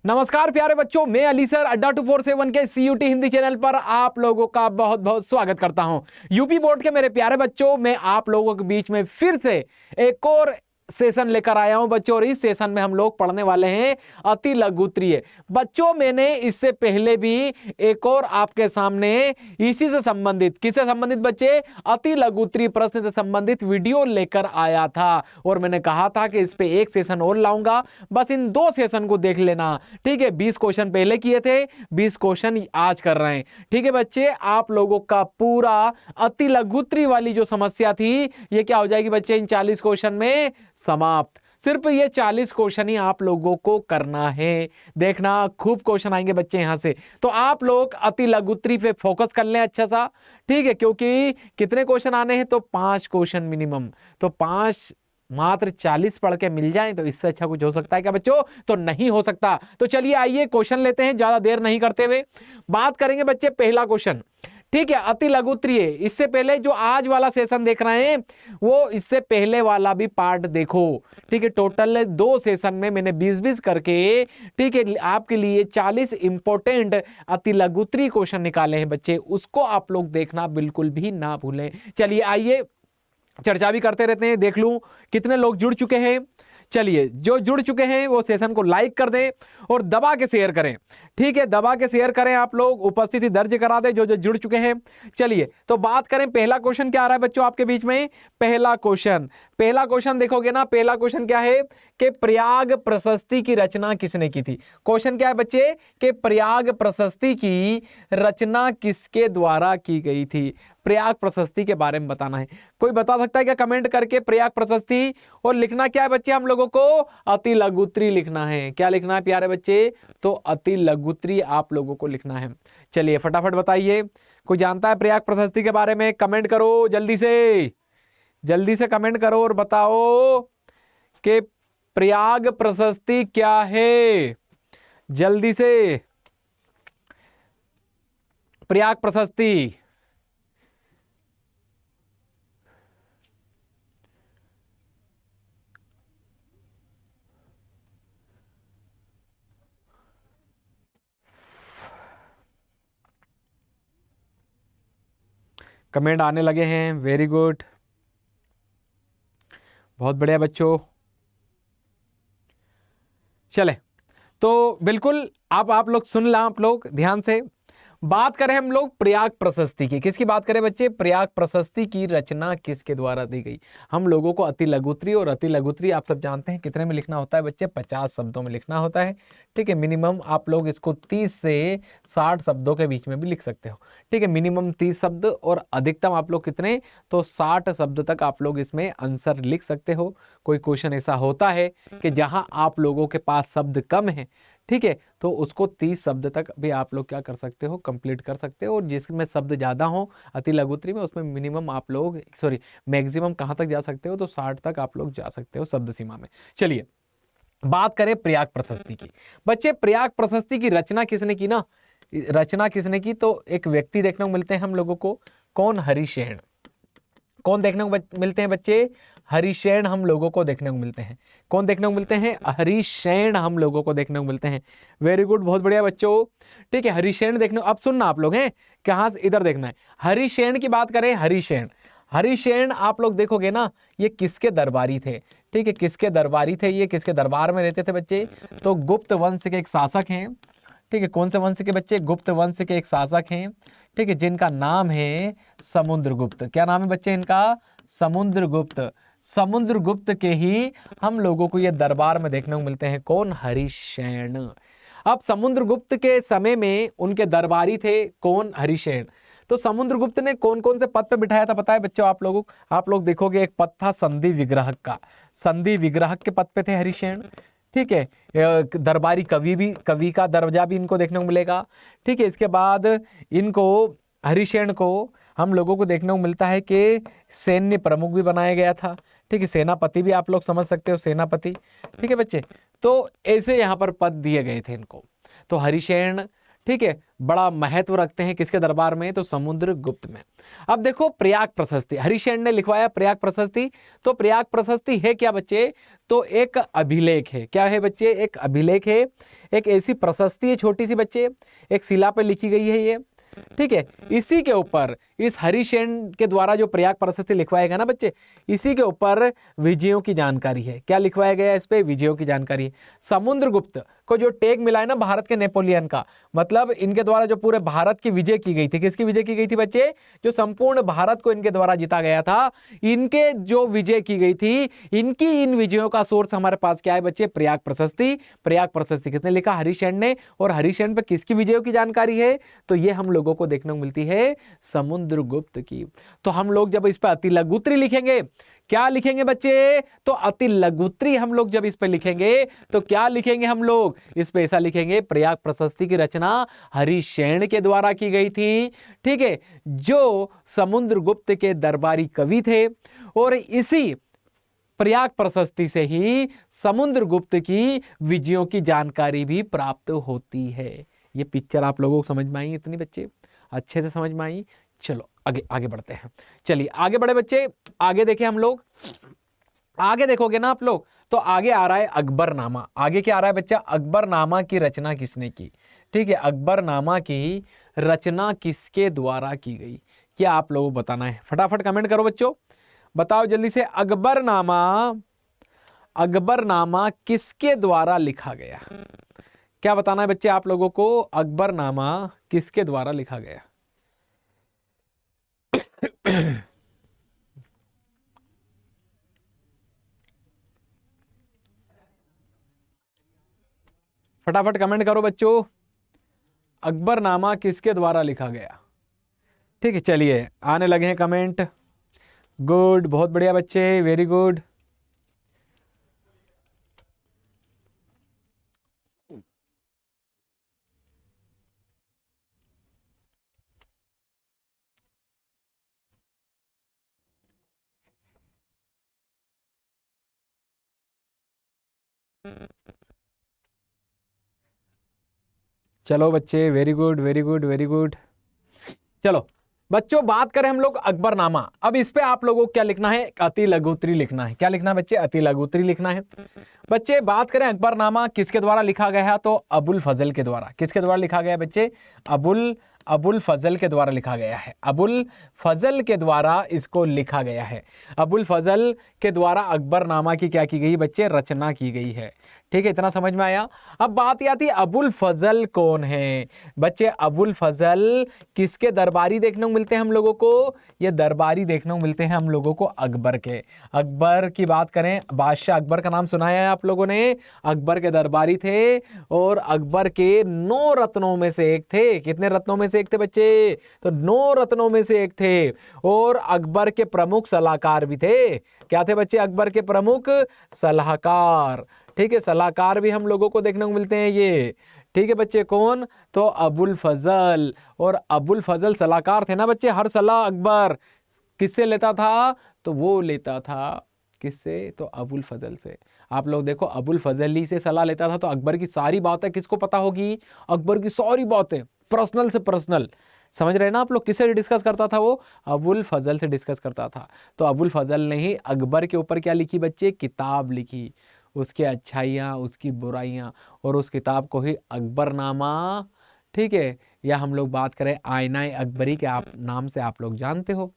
नमस्कार प्यारे बच्चों, मैं अली सर अड्डा 247 के सीयूटी हिंदी चैनल पर आप लोगों का बहुत बहुत स्वागत करता हूं। यूपी बोर्ड के मेरे प्यारे बच्चों, मैं आप लोगों के बीच में फिर से एक और सेशन लेकर आया हूं बच्चों। और इस सेशन में हम लोग पढ़ने वाले हैं अति लघुत्रीय। बच्चों मैंने इससे पहले भी एक और आपके सामने इसी से संबंधित, किससे संबंधित बच्चे, अति लघुत्रीय प्रश्न से संबंधित वीडियो लेकर आया था और मैंने कहा था कि इस पे एक सेशन और लाऊंगा। बस इन 2 सेशन को देख लेना, ठीक है। 20 क्वेश्चन पहले किए थे, 20 क्वेश्चन आज कर रहे हैं, ठीक है बच्चे। आप लोगों का पूरा अति लघुत्रीय वाली जो समस्या थी ये क्या हो जाएगी बच्चे, इन 40 क्वेश्चन में समाप्त। सिर्फ ये 40 क्वेश्चन ही आप लोगों को करना है। देखना खूब क्वेश्चन आएंगे बच्चे यहां से, तो आप लोग अति लघुत्रीय पे फोकस कर लें अच्छा सा, ठीक है। क्योंकि कितने क्वेश्चन आने हैं, तो 5 क्वेश्चन मिनिमम, तो 5 मात्र 40 पढ़ के मिल जाए तो इससे अच्छा कुछ हो सकता है क्या बच्चों? तो नहीं हो सकता। तो चलिए आइए क्वेश्चन लेते हैं, ज्यादा देर नहीं करते हुए बात करेंगे बच्चे। पहला क्वेश्चन, ठीक है, अति लघुत्रीय। इससे पहले जो आज वाला सेशन देख रहे हैं वो इससे पहले वाला भी पार्ट देखो, ठीक है। टोटल 2 सेशन में मैंने 20-20 करके, ठीक है, आपके लिए 40 इंपॉर्टेंट अति लघुत्रीय क्वेश्चन निकाले हैं बच्चे, उसको आप लोग देखना बिल्कुल भी ना भूलें। चलिए आइए चर्चा भी करते रहते हैं, देख लूं कितने लोग जुड़ चुके हैं। चलिए जो जुड़ चुके हैं वो सेशन को लाइक कर दें और दबा के शेयर करें, ठीक है, दबा के शेयर करें। आप लोग उपस्थिति दर्ज करा दें जो जो जुड़ चुके हैं। चलिए तो बात करें, पहला क्वेश्चन क्या आ रहा है बच्चों आपके बीच में? पहला क्वेश्चन देखोगे ना, पहला क्वेश्चन क्या है कि प्रयाग प्रशस्ति की रचना किसने की थी। क्वेश्चन क्या है बच्चे कि प्रयाग प्रशस्ति की रचना किसके द्वारा की गई थी। प्रयाग प्रशस्ति के बारे में बताना है। कोई बता सकता है क्या कमेंट करके प्रयाग प्रशस्ति? और लिखना क्या है बच्चे हम लोगों को? अति लघुत्रीय लिखना है। क्या लिखना है प्यारे बच्चे? तो अति लघुत्रीय आप लोगों को लिखना है। चलिए फटाफट बताइए, कोई जानता है प्रयाग प्रशस्ति के बारे में? कमेंट करो जल्दी से कमेंट करो और बताओ कि प्रयाग प्रशस्ति क्या है। जल्दी से, प्रयाग प्रशस्ति कमेंट आने लगे हैं। वेरी गुड, बहुत बढ़िया बच्चों। चले तो बिल्कुल आप लोग सुन ला, आप लोग ध्यान से। बात करें हम लोग प्रयाग प्रशस्ति की, किसकी बात करें बच्चे? प्रयाग प्रशस्ति की रचना किसके द्वारा दी गई। हम लोगों को अति लघुत्रीय, और अति लघुत्रीय आप सब जानते हैं कितने में लिखना होता है बच्चे? 50 शब्दों में लिखना होता है, ठीक है। मिनिमम आप लोग इसको 30 से 60 शब्दों के बीच में भी लिख सकते हो, ठीक है। मिनिमम 30 शब्द और अधिकतम आप लोग कितने, तो 60 शब्द तक आप लोग इसमें आंसर लिख सकते हो। कोई क्वेश्चन ऐसा होता है कि जहां आप लोगों के पास शब्द कम है, ठीक है, तो उसको 30 शब्द तक भी आप लोग क्या कर सकते हो, कंप्लीट कर सकते हो। और जिसमें शब्द ज़्यादा हो अति लघुत्रीय में, उसमें मिनिमम आप लोग मैक्सिमम कहाँ तक जा सकते हो, तो 60 तक आप लोग जा सकते हो शब्द सीमा में। चलिए बात करें प्रयाग प्रशस्ति की। बच्चे प्रयाग प्रशस्ति की रचना किसने की ना, रचना किसने की? तो एक व्यक्ति देखने को मिलते हैं हम लोगों को। कौन? हरिशेन। कौन देखने को मिलते हैं बच्चे? हरिशेन हम लोगों को देखने को मिलते हैं। कौन देखने को मिलते हैं? हरिशेन हम लोगों को देखने को मिलते हैं। वेरी गुड, बहुत बढ़िया बच्चों, ठीक है। हरिशेन देखने, अब सुनना आप लोग हैं कहाँ से, इधर देखना है। हरिशेन की बात करें, हरिशेन आप लोग देखोगे ना, ये किसके दरबारी थे, ठीक है, किसके दरबारी थे, ये किसके दरबार में रहते थे बच्चे? तो गुप्त वंश के एक शासक हैं, ठीक है। कौन से वंश के बच्चे? गुप्त वंश के एक शासक हैं, ठीक है, जिनका नाम है समुद्रगुप्त। क्या नाम है बच्चे इनका? समुद्रगुप्त। समुद्रगुप्त के ही हम लोगों को ये दरबार में देखने को मिलते हैं। कौन? हरिशेन। अब समुद्रगुप्त के समय में उनके दरबारी थे कौन? हरिशेन। तो समुद्रगुप्त ने कौन कौन से पद पे बिठाया था पता है बच्चों आप लोगों? आप लोग देखोगे एक पद था संधि विग्रहक का, संधि विग्रहक के पद पे थे हरिशेन, ठीक है। दरबारी कवि का दर्जा भी इनको देखने को मिलेगा, ठीक है। इसके बाद इनको, हरिशेन को हम लोगों को देखने को मिलता है कि सैन्य प्रमुख भी बनाया गया था, ठीक है। सेनापति भी आप लोग समझ सकते हो, सेनापति, ठीक है बच्चे। तो ऐसे यहाँ पर पद दिए गए थे इनको। तो हरिशेन, ठीक है, बड़ा महत्व रखते हैं किसके दरबार में, तो समुद्रगुप्त में। अब देखो प्रयाग प्रशस्ति, हरिशेन ने लिखवाया प्रयाग प्रशस्ति। तो प्रयाग प्रशस्ति है क्या बच्चे, तो एक अभिलेख है। क्या है बच्चे, एक अभिलेख है, एक ऐसी प्रशस्ति है छोटी सी बच्चे, एक शिला पे लिखी गई है ये, ठीक है। इसी के ऊपर, इस हरिशेन के द्वारा जो प्रयाग प्रशस्ति लिखवाएगा ना बच्चे, इसी के ऊपर विजयों की जानकारी है। क्या लिखवाया गया है इस पे, विजयों की जानकारी है। समुद्रगुप्त को जो टैग मिला है ना भारत के नेपोलियन का, मतलब इनके द्वारा जो पूरे भारत की विजय की गई थी, किसकी विजय की गई थी बच्चे, जो संपूर्ण भारत को इनके द्वारा जीता गया था, इनके जो विजय की गई थी, इनकी इन विजयों का सोर्स हमारे पास क्या है बच्चे, प्रयाग प्रशस्ति। प्रयाग प्रशस्ति किसने लिखा, हरिशेन ने। और हरिशेन पे किसकी विजयों की जानकारी है, तो ये हम लोगों को देखने को मिलती है समुद्रगुप्त की। तो हम लोग जब इस पे अति लघुत्री लिखेंगे, क्या लिखेंगे बच्चे, तो अति लघुत्री हम लोग जब इस पे लिखेंगे तो क्या लिखेंगे हम लोग, इस पे ऐसा लिखेंगे, प्रयाग प्रशस्ति की रचना हरिशेन के द्वारा की गई थी, ठीक है, जो समुद्रगुप्त के दरबारी कवि थे। और इसी प्रयाग प्रशस्ति से ही समुद्रगुप्त की विजयों की जानकारी भी प्राप्त होती है। ये पिक्चर आप लोगों को समझ में आई इतनी बच्चे, अच्छे से समझ में आई। चलो आगे आगे बढ़ते हैं, चलिए आगे बढ़े बच्चे। आगे देखें हम लोग, आगे देखोगे ना आप लोग, तो आगे आ रहा है अकबरनामा। आगे क्या आ रहा है बच्चा, अकबरनामा की रचना किसने की, ठीक है, अकबरनामा की रचना किसके द्वारा की गई, क्या आप लोगों को बताना है। फटाफट कमेंट करो बच्चों, बताओ जल्दी से, अकबरनामा, अकबरनामा किसके द्वारा लिखा गया, क्या बताना है बच्चे आप लोगों को, अकबरनामा किसके द्वारा लिखा गया। फटाफट कमेंट करो बच्चों, अकबरनामा किसके द्वारा लिखा गया, ठीक है। चलिए आने लगे हैं कमेंट, गुड, बहुत बढ़िया बच्चे, वेरी गुड। चलो बच्चे, very good very good very good. चलो बच्चों बात करें हम लोग अकबरनामा। अब इस पे आप लोगों को क्या लिखना है, अति लघुत्री लिखना है। क्या लिखना है बच्चे, अति लघुत्री लिखना है। बच्चे बात करें अकबरनामा किसके द्वारा लिखा गया है, तो अबुल फजल के द्वारा। किसके द्वारा लिखा गया है बच्चे, अबुल फजल के द्वारा लिखा गया है। अबुल फजल के द्वारा इसको लिखा गया है। अबुल फजल के द्वारा अकबरनामा की क्या की गई बच्चे, रचना की गई है, ठीक है, इतना समझ में आया। अब बात आती है अबुल फजल कौन है बच्चे, अबुल फजल किसके दरबारी देखने को मिलते हैं हम लोगों को, ये दरबारी देखने को मिलते हैं हम लोगों को अकबर के। अकबर की बात करें, बादशाह अकबर का नाम सुनाया है आप लोगों ने, अकबर के दरबारी थे और अकबर के 9 रत्नों में से एक थे। कितने रत्नों में से एक थे बच्चे, तो 9 रत्नों में से एक थे। और अकबर के प्रमुख सलाहकार भी थे। क्या थे बच्चे, अकबर के प्रमुख सलाहकार, ठीक है, सलाहकार भी हम लोगों को देखने को मिलते हैं ये, ठीक है बच्चे। कौन, तो अबुल फजल। और अबुल फजल सलाहकार थे ना बच्चे, हर सलाह अकबर किससे लेता था, तो वो लेता था किससे, तो अबुल फजल से। आप लोग देखो, अबुल फजल ही से सलाह लेता था, तो अकबर की सारी बातें किसको पता होगी, अकबर की सारी बातें, पर्सनल से पर्सनल, समझ रहे हैं ना आप लोग। किससे डिस्कस करता था वो, अबुल फजल से डिस्कस करता था। तो अबुल फजल ने ही अकबर के ऊपर क्या लिखी बच्चे, किताब लिखी, उसकी अच्छाइयाँ उसकी बुराइयाँ, और उस किताब को ही अकबरनामा, ठीक है, या हम लोग बात करें आईना अकबरी के आप नाम से आप लोग जानते हो,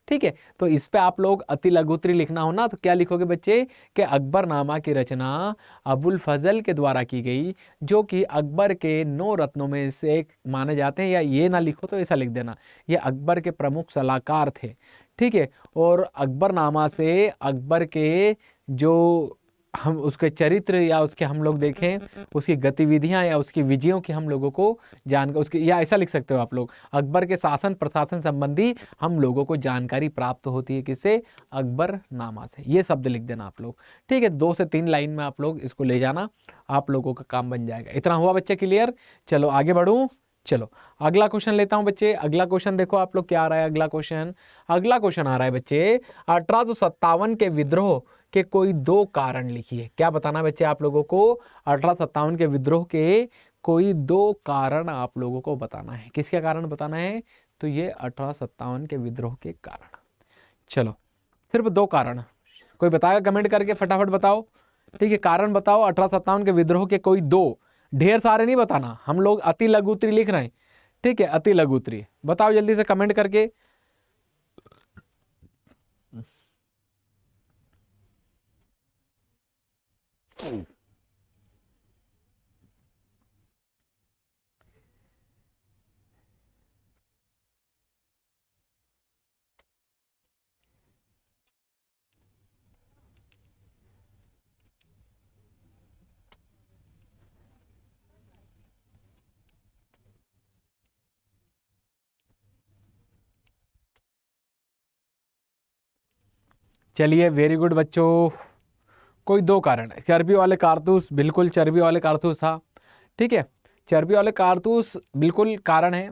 ठीक है। तो इस पे आप लोग अति लघुत्री लिखना हो ना, तो क्या लिखोगे बच्चे कि अकबरनामा की रचना अबुल फजल के द्वारा की गई, जो कि अकबर के 9 रत्नों में से एक माने जाते हैं। या ये ना लिखो तो ऐसा लिख देना, ये अकबर के प्रमुख सलाहकार थे, ठीक है। और अकबरनामा से अकबर के जो हम उसके चरित्र या उसके हम लोग देखें उसकी गतिविधियां या उसकी विजयों की हम लोगों को जानकर उसकी, या ऐसा लिख सकते हो आप लोग, अकबर के शासन प्रशासन संबंधी हम लोगों को जानकारी प्राप्त होती है किससे, अकबरनामा से। ये शब्द लिख देना आप लोग, ठीक है। 2 से 3 लाइन में आप लोग इसको ले जाना, आप लोगों का काम बन जाएगा। इतना हुआ बच्चे क्लियर। चलो आगे बढ़ूं, चलो अगला क्वेश्चन लेता हूं बच्चे। अगला क्वेश्चन देखो आप लोग क्या आ रहा है। अगला क्वेश्चन आ रहा है बच्चे, 1857 के विद्रोह के कोई दो कारण लिखिए। क्या बताना बच्चे आप लोगों को? 1857 के विद्रोह के कोई दो कारण आप लोगों को बताना है। किसके कारण बताना है? तो ये 1857 के विद्रोह के कारण। चलो सिर्फ दो कारण, कोई बताएगा कमेंट करके? फटाफट बताओ। ठीक है, कारण बताओ 1857 के विद्रोह के कोई दो, ढेर सारे नहीं बताना, हम लोग अति लघु उत्तरी लिख रहे हैं। ठीक है, अति लघु उत्तरी बताओ जल्दी से कमेंट करके। चलिए वेरी गुड बच्चों, कोई दो कारण। चर्बी वाले कारतूस, बिल्कुल चर्बी वाले कारतूस था। ठीक है, चर्बी वाले कारतूस बिल्कुल कारण है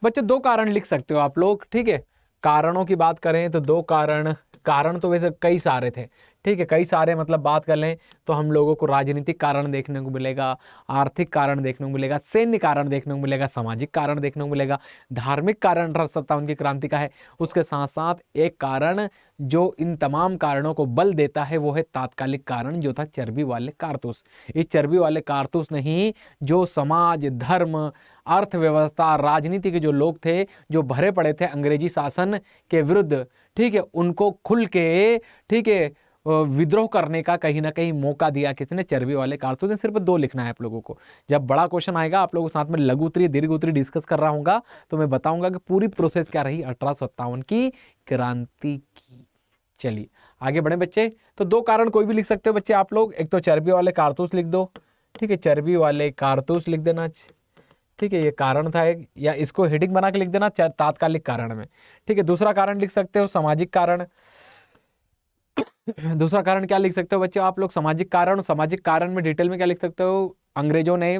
बच्चों। दो कारण लिख सकते हो आप लोग। ठीक है, कारणों की बात करें तो दो कारण तो वैसे कई सारे थे। ठीक है, कई सारे मतलब बात कर लें तो हम लोगों को राजनीतिक कारण देखने को मिलेगा, आर्थिक कारण देखने को मिलेगा, सैन्य कारण देखने को मिलेगा, सामाजिक कारण देखने को मिलेगा, धार्मिक कारण 1857 की क्रांति का है। उसके साथ साथ एक कारण जो इन तमाम कारणों को बल देता है वो है तात्कालिक कारण, जो था चर्बी वाले कारतूस। इस चर्बी वाले कारतूस ने ही जो समाज, धर्म, अर्थव्यवस्था, राजनीति के जो लोग थे जो भरे पड़े थे अंग्रेजी शासन के विरुद्ध, ठीक है, उनको खुल के, ठीक है, विद्रोह करने का कहीं ना कहीं मौका दिया किसने? चर्बी वाले कारतूस ने। सिर्फ दो लिखना है आप लोगों को। जब बड़ा क्वेश्चन आएगा आप लोगों के साथ में लघु उत्तरी, दीर्घ उत्तरी डिस्कस कर रहा हूंगा तो मैं बताऊंगा कि पूरी प्रोसेस क्या रही 1857 की क्रांति की। चलिए आगे बढ़े बच्चे। तो दो कारण कोई भी लिख सकते हो बच्चे आप लोग। एक तो चर्बी वाले कारतूस लिख दो। ठीक है, चर्बी वाले कारतूस लिख देना। ठीक है, ये कारण था एक, या इसको हेडिंग बना के लिख देना तात्कालिक कारण में। ठीक है, दूसरा कारण लिख सकते हो सामाजिक कारण। दूसरा कारण क्या लिख सकते हो बच्चे आप लोग? सामाजिक कारण। सामाजिक कारण में डिटेल में क्या लिख सकते हो? अंग्रेजों ने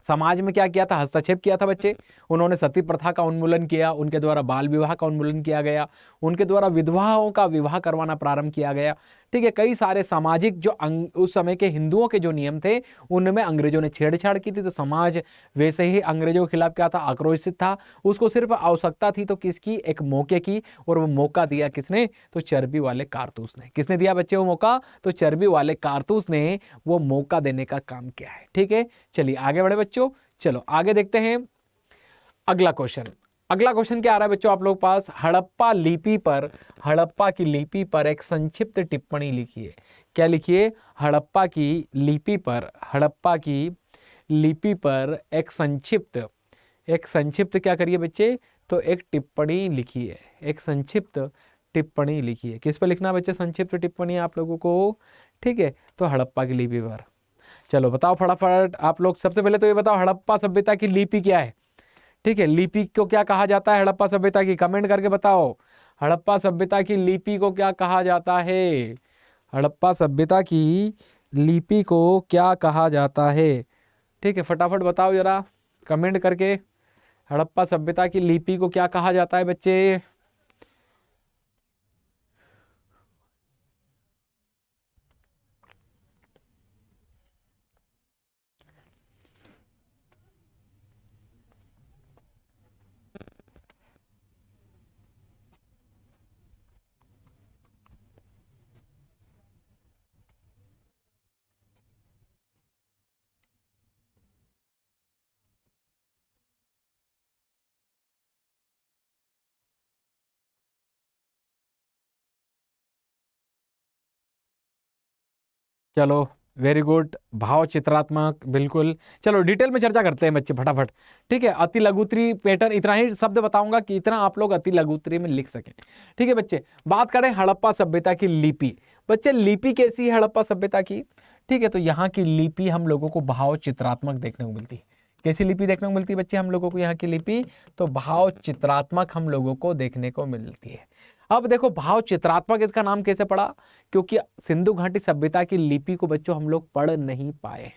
समाज में क्या किया था? हस्तक्षेप किया था बच्चे। उन्होंने सती प्रथा का उन्मूलन किया, उनके द्वारा बाल विवाह का उन्मूलन किया गया, उनके द्वारा विधवाओं का विवाह करवाना प्रारंभ किया गया। ठीक है, कई सारे सामाजिक जो उस समय के हिंदुओं के जो नियम थे उनमें अंग्रेजों ने छेड़छाड़ की थी। तो समाज वैसे ही अंग्रेजों के खिलाफ क्या था? आक्रोशित था। उसको सिर्फ आवश्यकता थी तो किसकी? एक मौके की। और वो मौका दिया किसने? तो चर्बी वाले कारतूस ने। किसने दिया बच्चे वो मौका? तो चर्बी वाले कारतूस ने वो मौका देने का काम किया है। ठीक है, चलिए आगे बढ़े बच्चों। चलो आगे देखते हैं अगला क्वेश्चन। अगला क्वेश्चन क्या आ रहा है बच्चों आप लोग पास? हड़प्पा की लिपि पर एक संक्षिप्त टिप्पणी लिखिए। क्या लिखिए? हड़प्पा की लिपि पर एक संक्षिप्त क्या करिए बच्चे? तो एक टिप्पणी लिखिए। एक संक्षिप्त टिप्पणी लिखिए। किस पर लिखना बच्चे संक्षिप्त टिप्पणी आप लोगों को? ठीक है, तो हड़प्पा की लिपि पर। चलो बताओ फटाफट आप लोग। सबसे पहले तो ये बताओ हड़प्पा सभ्यता की लिपि क्या है? ठीक है, लिपि को क्या कहा जाता है हड़प्पा सभ्यता की? कमेंट करके बताओ। हड़प्पा सभ्यता की लिपि को क्या कहा जाता है? हड़प्पा सभ्यता की लिपि को क्या कहा जाता है? ठीक है, फटाफट बताओ जरा कमेंट करके। हड़प्पा सभ्यता की लिपि को क्या कहा जाता है बच्चे? चलो वेरी गुड, भाव चित्रात्मक, बिल्कुल। चलो डिटेल में चर्चा करते हैं बच्चे फटाफट। ठीक है, अति लघुत्री पैटर्न, इतना ही शब्द बताऊंगा कि इतना आप लोग अति लघुत्री में लिख सकें। ठीक है बच्चे, बात करें हड़प्पा सभ्यता की लिपि। बच्चे लिपि कैसी है हड़प्पा सभ्यता की? ठीक है, तो यहाँ की लिपि हम लोगों को भाव चित्रात्मक देखने को मिलती है। कैसी लिपि देखने को मिलती है बच्चे हम लोगों को? यहाँ की लिपि तो भाव चित्रात्मक हम लोगों को देखने को मिलती है। अब देखो भाव चित्रात्मक इसका नाम कैसे पड़ा? क्योंकि सिंधु घाटी सभ्यता की लिपि को बच्चों हम लोग पढ़ नहीं पाए।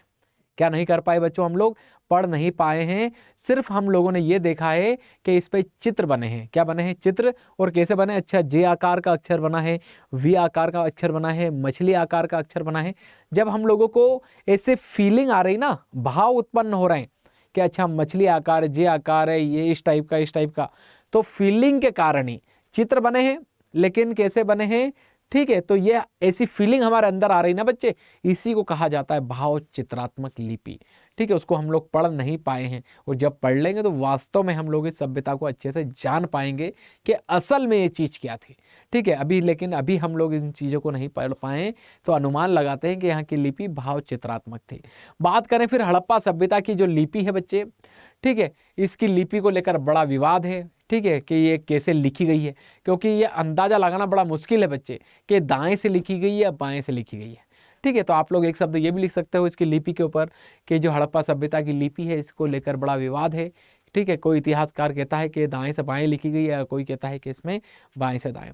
क्या नहीं कर पाए बच्चों, हम लोग पढ़ नहीं पाए हैं। सिर्फ हम लोगों ने ये देखा है कि इस पे चित्र बने हैं। क्या बने हैं? चित्र। और कैसे बने? अच्छा, जे आकार का अक्षर बना है, वी आकार का अक्षर बना है, मछली आकार का अक्षर बना है। जब हम लोगों को ऐसे फीलिंग आ रही ना, भाव उत्पन्न हो रहे हैं कि अच्छा मछली आकार, जे आकार है, ये इस टाइप का, इस टाइप का, तो फीलिंग के कारण ही चित्र बने हैं। लेकिन कैसे बने हैं? ठीक है, तो ये ऐसी फीलिंग हमारे अंदर आ रही ना बच्चे, इसी को कहा जाता है भाव चित्रात्मक लिपि। ठीक है, उसको हम लोग पढ़ नहीं पाए हैं, और जब पढ़ लेंगे तो वास्तव में हम लोग इस सभ्यता को अच्छे से जान पाएंगे कि असल में ये चीज़ क्या थी। ठीक है, लेकिन अभी हम लोग इन चीज़ों को नहीं पढ़ पाए, तो अनुमान लगाते हैं कि यहाँ की लिपि भाव चित्रात्मक थी। बात करें फिर हड़प्पा सभ्यता की जो लिपि है बच्चे, ठीक है, इसकी लिपि को लेकर बड़ा विवाद है। ठीक है, कि ये कैसे लिखी गई है, क्योंकि ये अंदाजा लगाना बड़ा मुश्किल है बच्चे कि दाएं से लिखी गई है या बाएं से लिखी गई है। ठीक है, तो आप लोग एक शब्द ये भी लिख सकते हो इसकी लिपि के ऊपर कि जो हड़प्पा सभ्यता की लिपि है इसको लेकर बड़ा विवाद है। ठीक है, कोई इतिहासकार कहता है कि दाएं से बाएं लिखी गई है, कोई कहता है कि इसमें बाएं से दाएं।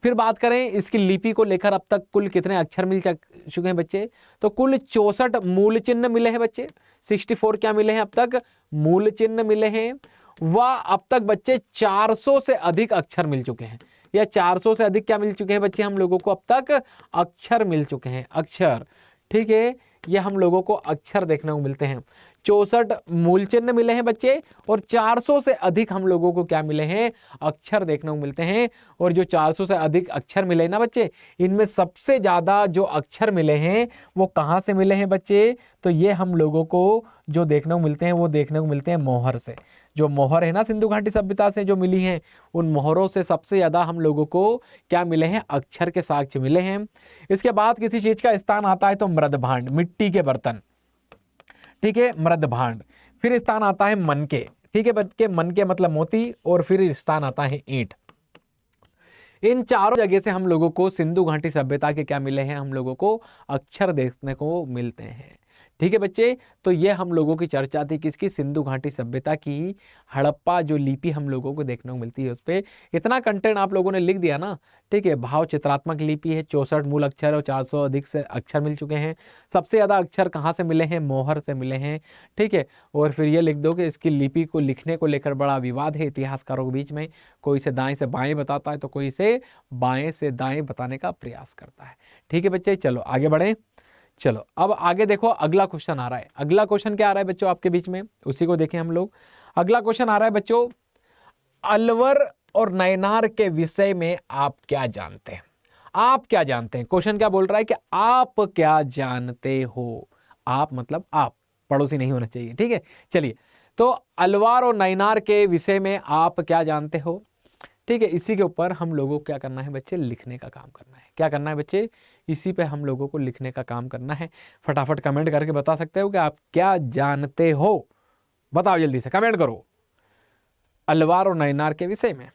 फिर बात करें इसकी लिपि को लेकर अब तक कुल कितने अक्षर मिल चुके हैं बच्चे, तो कुल 64 मूल चिन्ह मिले हैं बच्चे। 64 क्या मिले हैं अब तक? मूल चिन्ह मिले हैं। व अब तक बच्चे 400 से अधिक अक्षर मिल चुके हैं, या 400 से अधिक क्या मिल चुके हैं बच्चे हम लोगों को अब तक? अक्षर मिल चुके हैं, अक्षर। ठीक है, ये हम लोगों को अक्षर देखने को मिलते हैं। 64 मूल चिन्ह मिले हैं बच्चे, और 400 से अधिक हम लोगों को क्या मिले हैं? अक्षर देखने को मिलते हैं। और जो 400 से अधिक अक्षर मिले ना बच्चे, इनमें सबसे ज़्यादा जो अक्षर मिले हैं वो कहाँ से मिले हैं बच्चे? तो ये हम लोगों को जो देखने को मिलते हैं वो देखने को मिलते हैं मोहर से। जो मोहर है ना सिंधु घाटी सभ्यता से जो मिली हैं, उन मोहरों से सबसे ज़्यादा हम लोगों को क्या मिले हैं? अक्षर के साक्ष्य मिले हैं। इसके बाद किसी चीज़ का स्थान आता है तो मृद भांड, मिट्टी के बर्तन। ठीक है, मृद भांड। फिर स्थान आता है मन के। ठीक है बच्चे, मन के मतलब मोती। और फिर स्थान आता है ईंट। इन चारों जगह से हम लोगों को सिंधु घाटी सभ्यता के क्या मिले हैं? हम लोगों को अक्षर देखने को मिलते हैं। ठीक है बच्चे, तो ये हम लोगों की चर्चा थी किसकी? सिंधु घाटी सभ्यता की। हड़प्पा जो लिपि हम लोगों को देखने को मिलती है उस पर इतना कंटेंट आप लोगों ने लिख दिया ना। ठीक है, भाव चित्रात्मक लिपि है, 64 मूल अक्षर और 400 अधिक से अक्षर मिल चुके हैं। सबसे ज़्यादा अक्षर कहाँ से मिले हैं? मोहर से मिले हैं। ठीक है, और फिर ये लिख दो कि इसकी लिपि को लिखने को लेकर बड़ा विवाद है इतिहासकारों के बीच में। कोई इसे दाएं से बाएं बताता है तो कोई इसे बाएं से दाएं बताने का प्रयास करता है। ठीक है बच्चे, चलो आगे बढ़ें। चलो अब आगे देखो, अगला क्वेश्चन आ रहा है। अगला क्वेश्चन क्या आ रहा है बच्चों आपके बीच में, उसी को देखें हम लोग। अगला क्वेश्चन आ रहा है बच्चों, अलवर और नैनार के विषय में आप क्या जानते हैं? आप क्या जानते हैं? क्वेश्चन क्या बोल रहा है कि आप क्या जानते हो? आप मतलब आप, पड़ोसी नहीं होना चाहिए। ठीक है, चलिए, तो अलवर और नैनार के विषय में आप क्या जानते हो? ठीक है, इसी के ऊपर हम लोगों को क्या करना है बच्चे? लिखने का काम करना है। क्या करना है बच्चे? इसी पे हम लोगों को लिखने का काम करना है। फटाफट कमेंट करके बता सकते हो कि आप क्या जानते हो। बताओ जल्दी से, कमेंट करो अलवर और नैनार के विषय में।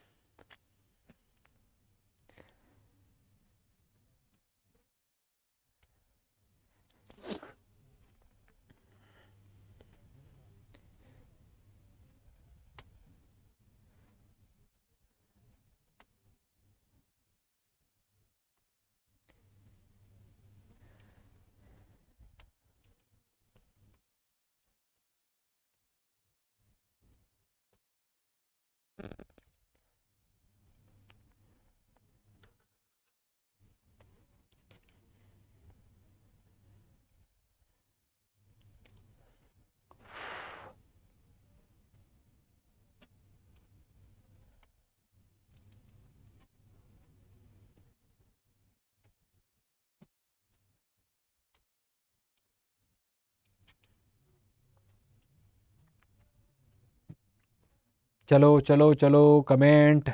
चलो चलो चलो कमेंट।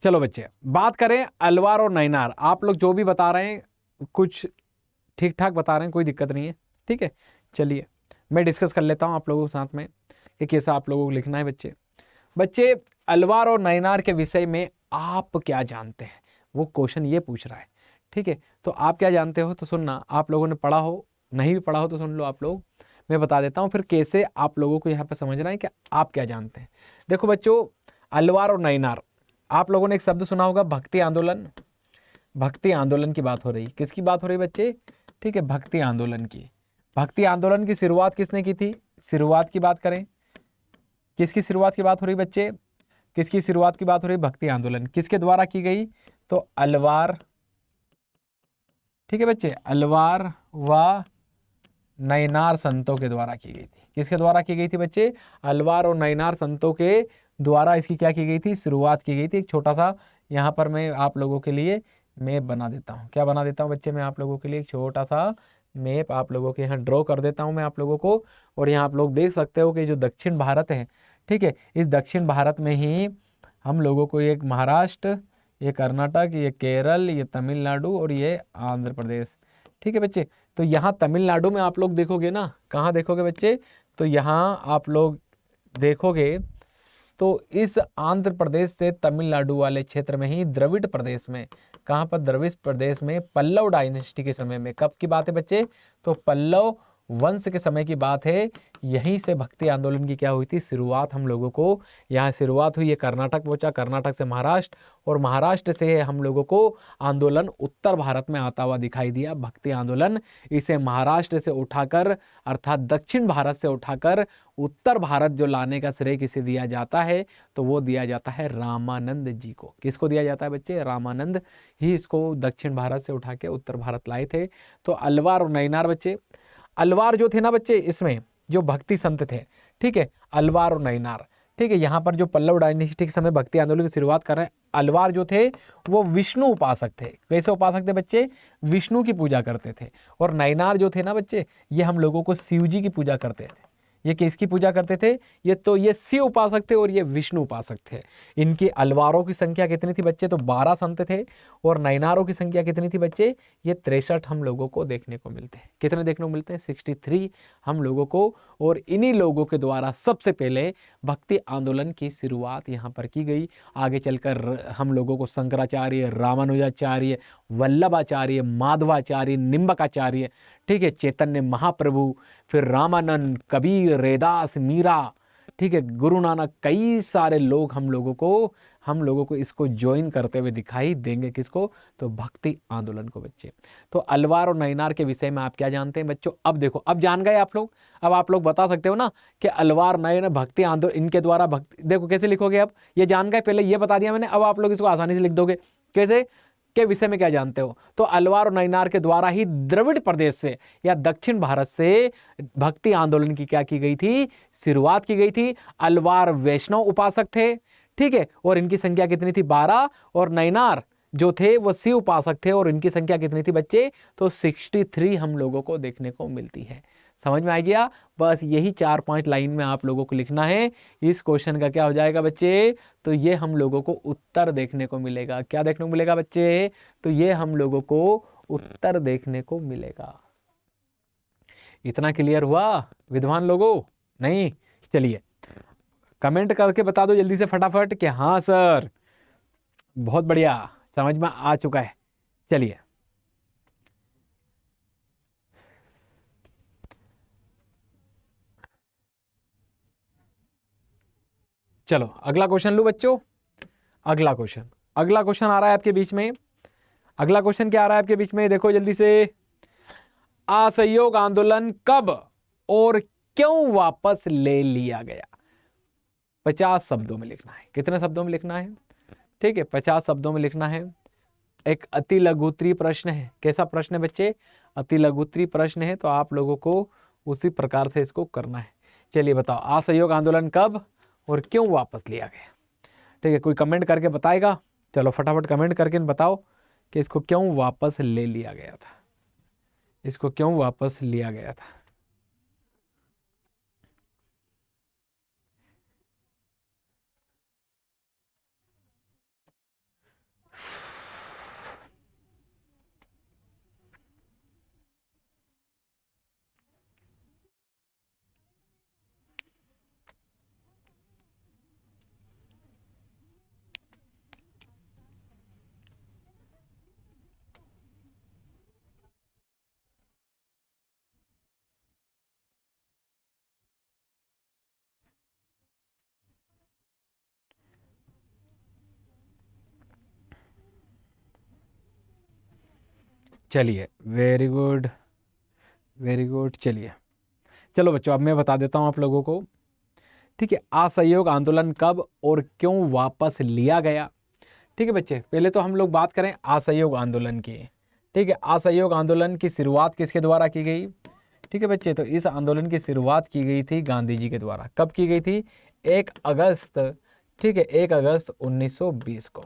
चलो बच्चे, बात करें अलवर और नैनार। आप लोग जो भी बता रहे हैं कुछ ठीक ठाक बता रहे हैं, कोई दिक्कत नहीं है। ठीक है, चलिए मैं डिस्कस कर लेता हूं आप लोगों के साथ में कि कैसा आप लोगों को लिखना है बच्चे। बच्चे, अलवर और नैनार के विषय में आप क्या जानते हैं, वो क्वेश्चन ये पूछ रहा है। ठीक है, तो आप क्या जानते हो तो सुनना, आप लोगों ने पढ़ा हो, नहीं भी पढ़ा हो तो सुन लो आप लोग। मैं बता देता हूँ फिर कैसे आप लोगों को यहाँ पर समझना है कि आप क्या जानते हैं। देखो बच्चों, अलवर और नैनार, आप लोगों ने एक शब्द सुना होगा भक्ति आंदोलन। भक्ति आंदोलन की बात हो रही, किसकी बात हो रही बच्चे? ठीक है, भक्ति आंदोलन की। भक्ति आंदोलन की शुरुआत किसने की थी? शुरुआत की बात करें, किसकी शुरुआत की बात हो रही बच्चे? किसकी शुरुआत की बात हो रही? भक्ति आंदोलन किसके द्वारा की गई? तो अलवार, ठीक है बच्चे, अलवार व नयनार संतों के द्वारा की गई थी। किसके द्वारा की गई थी बच्चे? अलवार और नयनार संतों के द्वारा इसकी क्या की गई थी? शुरुआत की गई थी। एक छोटा सा यहाँ पर मैं आप लोगों के लिए मैप बना देता हूँ। क्या बना देता हूँ बच्चे? मैं आप लोगों के लिए एक छोटा सा मैप आप लोगों के यहाँ ड्रॉ कर देता हूँ मैं आप लोगों को। और यहाँ आप लोग देख सकते हो कि जो दक्षिण भारत है, ठीक है, इस दक्षिण भारत में ही हम लोगों को एक महाराष्ट्र, ये कर्नाटक, ये केरल, ये तमिलनाडु और ये आंध्र प्रदेश, ठीक है बच्चे। तो यहाँ तमिलनाडु में आप लोग देखोगे ना, कहाँ देखोगे बच्चे? तो यहाँ आप लोग देखोगे तो इस आंध्र प्रदेश से तमिलनाडु वाले क्षेत्र में ही द्रविड़ प्रदेश में, कहाँ पर? द्रविड़ प्रदेश में पल्लव डायनेस्टी के समय में। कब की बात है बच्चे? तो पल्लव वंश के समय की बात है। यहीं से भक्ति आंदोलन की क्या हुई थी? शुरुआत हम लोगों को यहाँ शुरुआत हुई है। कर्नाटक पहुंचा, कर्नाटक से महाराष्ट्र, और महाराष्ट्र से हम लोगों को आंदोलन उत्तर भारत में आता हुआ दिखाई दिया। भक्ति आंदोलन इसे महाराष्ट्र से उठाकर, अर्थात दक्षिण भारत से उठाकर उत्तर भारत जो लाने का श्रेय किसे दिया जाता है? तो वो दिया जाता है रामानंद जी को। किसको दिया जाता है बच्चे? रामानंद ही इसको दक्षिण भारत से उठा के उत्तर भारत लाए थे। तो अलवार और नयनार बच्चे, अलवार जो थे ना बच्चे, इसमें जो भक्ति संत थे, ठीक है, अलवार और नयनार, ठीक है। यहाँ पर जो पल्लव डायनेस्टी के समय भक्ति आंदोलन की शुरुआत कर रहे हैं, अलवार जो थे वो विष्णु उपासक थे। कैसे उपासक थे बच्चे? विष्णु की पूजा करते थे। और नयनार जो थे ना बच्चे, ये हम लोगों को शिव जी की पूजा करते थे। ये किसकी पूजा करते थे? ये शिव उपासक थे और ये विष्णु उपासक थे। इनकी अलवारों की संख्या कितनी थी बच्चे? तो 12 संत थे। और नयनारों की संख्या कितनी थी बच्चे? ये 63 हम लोगों को देखने को मिलते हैं। कितने देखने को मिलते हैं? 63 हम लोगों को। और इन्हीं लोगों के द्वारा सबसे पहले भक्ति आंदोलन की शुरुआत यहाँ पर की गई। आगे चलकर हम लोगों को शंकराचार्य, रामानुजाचार्य, वल्लभाचार्य, माधवाचार्य, निम्बकाचार्य, ठीक है, चैतन्य महाप्रभु, फिर रामानंद, कबीर, रैदास, मीरा, ठीक है, गुरु नानक, कई सारे लोग हम लोगों को इसको ज्वाइन करते हुए दिखाई देंगे। किसको? तो भक्ति आंदोलन को बच्चे। तो अलवार और नयनार के विषय में आप क्या जानते हैं बच्चों? अब देखो, अब जान गए आप लोग। अब आप लोग बता सकते हो ना कि अलवार, नयनार, भक्ति आंदोलन, इनके द्वारा भक्ति, देखो कैसे लिखोगे। अब ये जान गए, पहले ये बता दिया मैंने, अब आप लोग इसको आसानी से लिख दोगे। कैसे? के विषय में क्या जानते हो? तो अलवार और नयनार के द्वारा ही द्रविड़ प्रदेश से या दक्षिण भारत से भक्ति आंदोलन की क्या की गई थी? शुरुआत की गई थी। अलवार वैष्णव उपासक थे, ठीक है, और इनकी संख्या कितनी थी? 12। और नयनार जो थे वो शिव उपासक थे और इनकी संख्या कितनी थी बच्चे? तो 63 हम लोगों को देखने को मिलती है। समझ में आ गया? बस यही 4-5 लाइन में आप लोगों को लिखना है। इस क्वेश्चन का क्या हो जाएगा बच्चे? तो ये हम लोगों को उत्तर देखने को मिलेगा। क्या देखने को मिलेगा बच्चे? तो ये हम लोगों को उत्तर देखने को मिलेगा। इतना क्लियर हुआ विद्वान लोगों? नहीं? चलिए कमेंट करके बता दो जल्दी से फटाफट कि हाँ सर, बहुत बढ़िया, समझ में आ चुका है। चलिए चलो अगला क्वेश्चन लूं बच्चों। अगला क्वेश्चन आ रहा है आपके बीच में। अगला क्वेश्चन क्या आ रहा है आपके बीच में? देखो जल्दी से। असहयोग आंदोलन कब और क्यों वापस ले लिया गया? 50 शब्दों में लिखना है। कितने शब्दों में लिखना है? ठीक है, 50 शब्दों में लिखना है। एक अति लघुत्तरीय प्रश्न है। कैसा प्रश्न है बच्चे? अति लघुत्तरीय प्रश्न है, तो आप लोगों को उसी प्रकार से इसको करना है। चलिए बताओ, असहयोग आंदोलन कब और क्यों वापस लिया गया? ठीक है, कोई कमेंट करके बताएगा? चलो फटाफट कमेंट करके बताओ कि इसको क्यों वापस ले लिया गया था। इसको क्यों वापस लिया गया था? चलिए वेरी गुड, वेरी गुड। चलिए चलो बच्चों, अब मैं बता देता हूं आप लोगों को, ठीक है, असहयोग आंदोलन कब और क्यों वापस लिया गया। ठीक है बच्चे, पहले तो हम लोग बात करें असहयोग आंदोलन की। ठीक है, असहयोग आंदोलन की शुरुआत किसके द्वारा की गई। ठीक है बच्चे, तो इस आंदोलन की शुरुआत की गई थी गांधी जी के द्वारा। कब की गई थी? 1 अगस्त, ठीक है, 1 अगस्त 1920 को।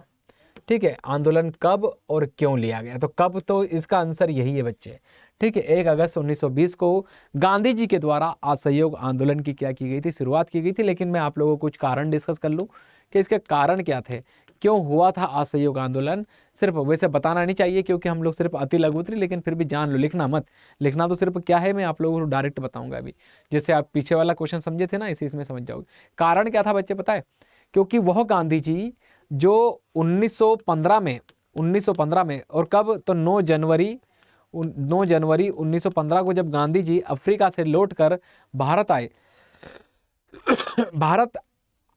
ठीक है, आंदोलन कब और क्यों लिया गया, तो कब, तो इसका आंसर यही है बच्चे। ठीक है, 1 अगस्त 1920 को गांधी जी के द्वारा असहयोग आंदोलन की क्या की गई थी, शुरुआत की गई थी। लेकिन मैं आप लोगों को कुछ कारण डिस्कस कर लूँ कि इसके कारण क्या थे, क्यों हुआ था असहयोग आंदोलन। सिर्फ वैसे बताना नहीं चाहिए क्योंकि हम लोग सिर्फ अति लघुत्री, लेकिन फिर भी जान लो, लिखना मत। लिखना तो सिर्फ क्या है, मैं आप लोगों को डायरेक्ट बताऊंगा अभी। जैसे आप पीछे वाला क्वेश्चन समझे थे ना, इसी इसमें समझ जाओगे। कारण क्या था बच्चे पता है? क्योंकि वह गांधी जी जो 1915 में और कब, तो 9 जनवरी 1915 को जब गांधी जी अफ्रीका से लौटकर भारत आए, भारत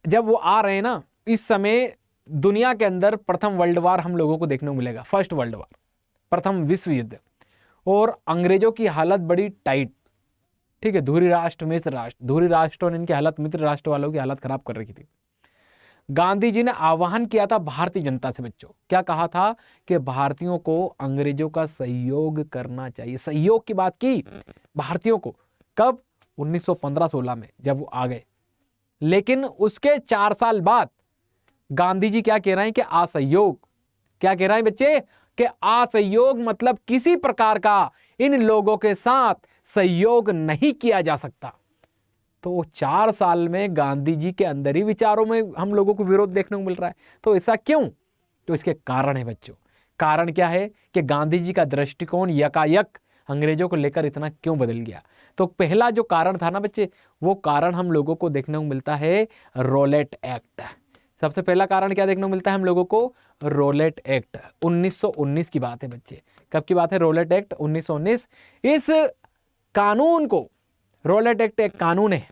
जब वो आ रहे हैं ना, इस समय दुनिया के अंदर प्रथम वर्ल्ड वार हम लोगों को देखने को मिलेगा, फर्स्ट वर्ल्ड वार, प्रथम विश्व युद्ध। और अंग्रेजों की हालत बड़ी टाइट। ठीक है, धुरी राष्ट्र, मित्र राष्ट्र, धुरी राष्ट्रों ने इनकी हालत, मित्र राष्ट्र वालों की हालत खराब कर रखी थी। गांधी जी ने आह्वान किया था भारतीय जनता से बच्चों, क्या कहा था कि भारतीयों को अंग्रेजों का सहयोग करना चाहिए। सहयोग की बात की भारतीयों को, कब? 1915-16 में जब वो आ गए। लेकिन उसके 4 साल बाद गांधी जी क्या कह रहे हैं कि असहयोग, क्या कह रहे हैं बच्चे, कि असहयोग मतलब किसी प्रकार का इन लोगों के साथ सहयोग नहीं किया जा सकता। तो 4 साल में गांधी जी के अंदर ही विचारों में हम लोगों को विरोध देखने को मिल रहा है। तो ऐसा क्यों? तो इसके कारण है बच्चों। कारण क्या है कि गांधी जी का दृष्टिकोण यकायक अंग्रेजों को लेकर इतना क्यों बदल गया। तो पहला जो कारण था ना बच्चे, वो कारण हम लोगों को देखने को मिलता है रोलेट एक्ट। सबसे पहला कारण क्या देखने को मिलता है हम लोगों को? Roulette act. 1919 की बात है बच्चे। कब की बात है? रोलेट एक्ट 1919। इस कानून को, रोलेट एक्ट एक कानून है,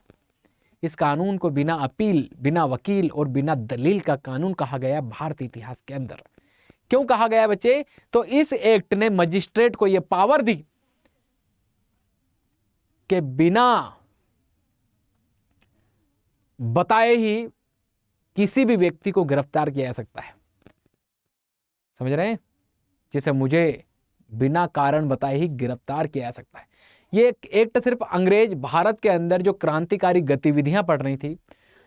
इस कानून को बिना अपील, बिना वकील और बिना दलील का कानून कहा गया भारतीय इतिहास के अंदर। क्यों कहा गया बच्चे? तो इस एक्ट ने मजिस्ट्रेट को यह पावर दी कि बिना बताए ही किसी भी व्यक्ति को गिरफ्तार किया जा सकता है। समझ रहे हैं? जैसे मुझे बिना कारण बताए ही गिरफ्तार किया जा सकता है। ये एक्ट सिर्फ अंग्रेज भारत के अंदर जो क्रांतिकारी गतिविधियां पड़ रही थी,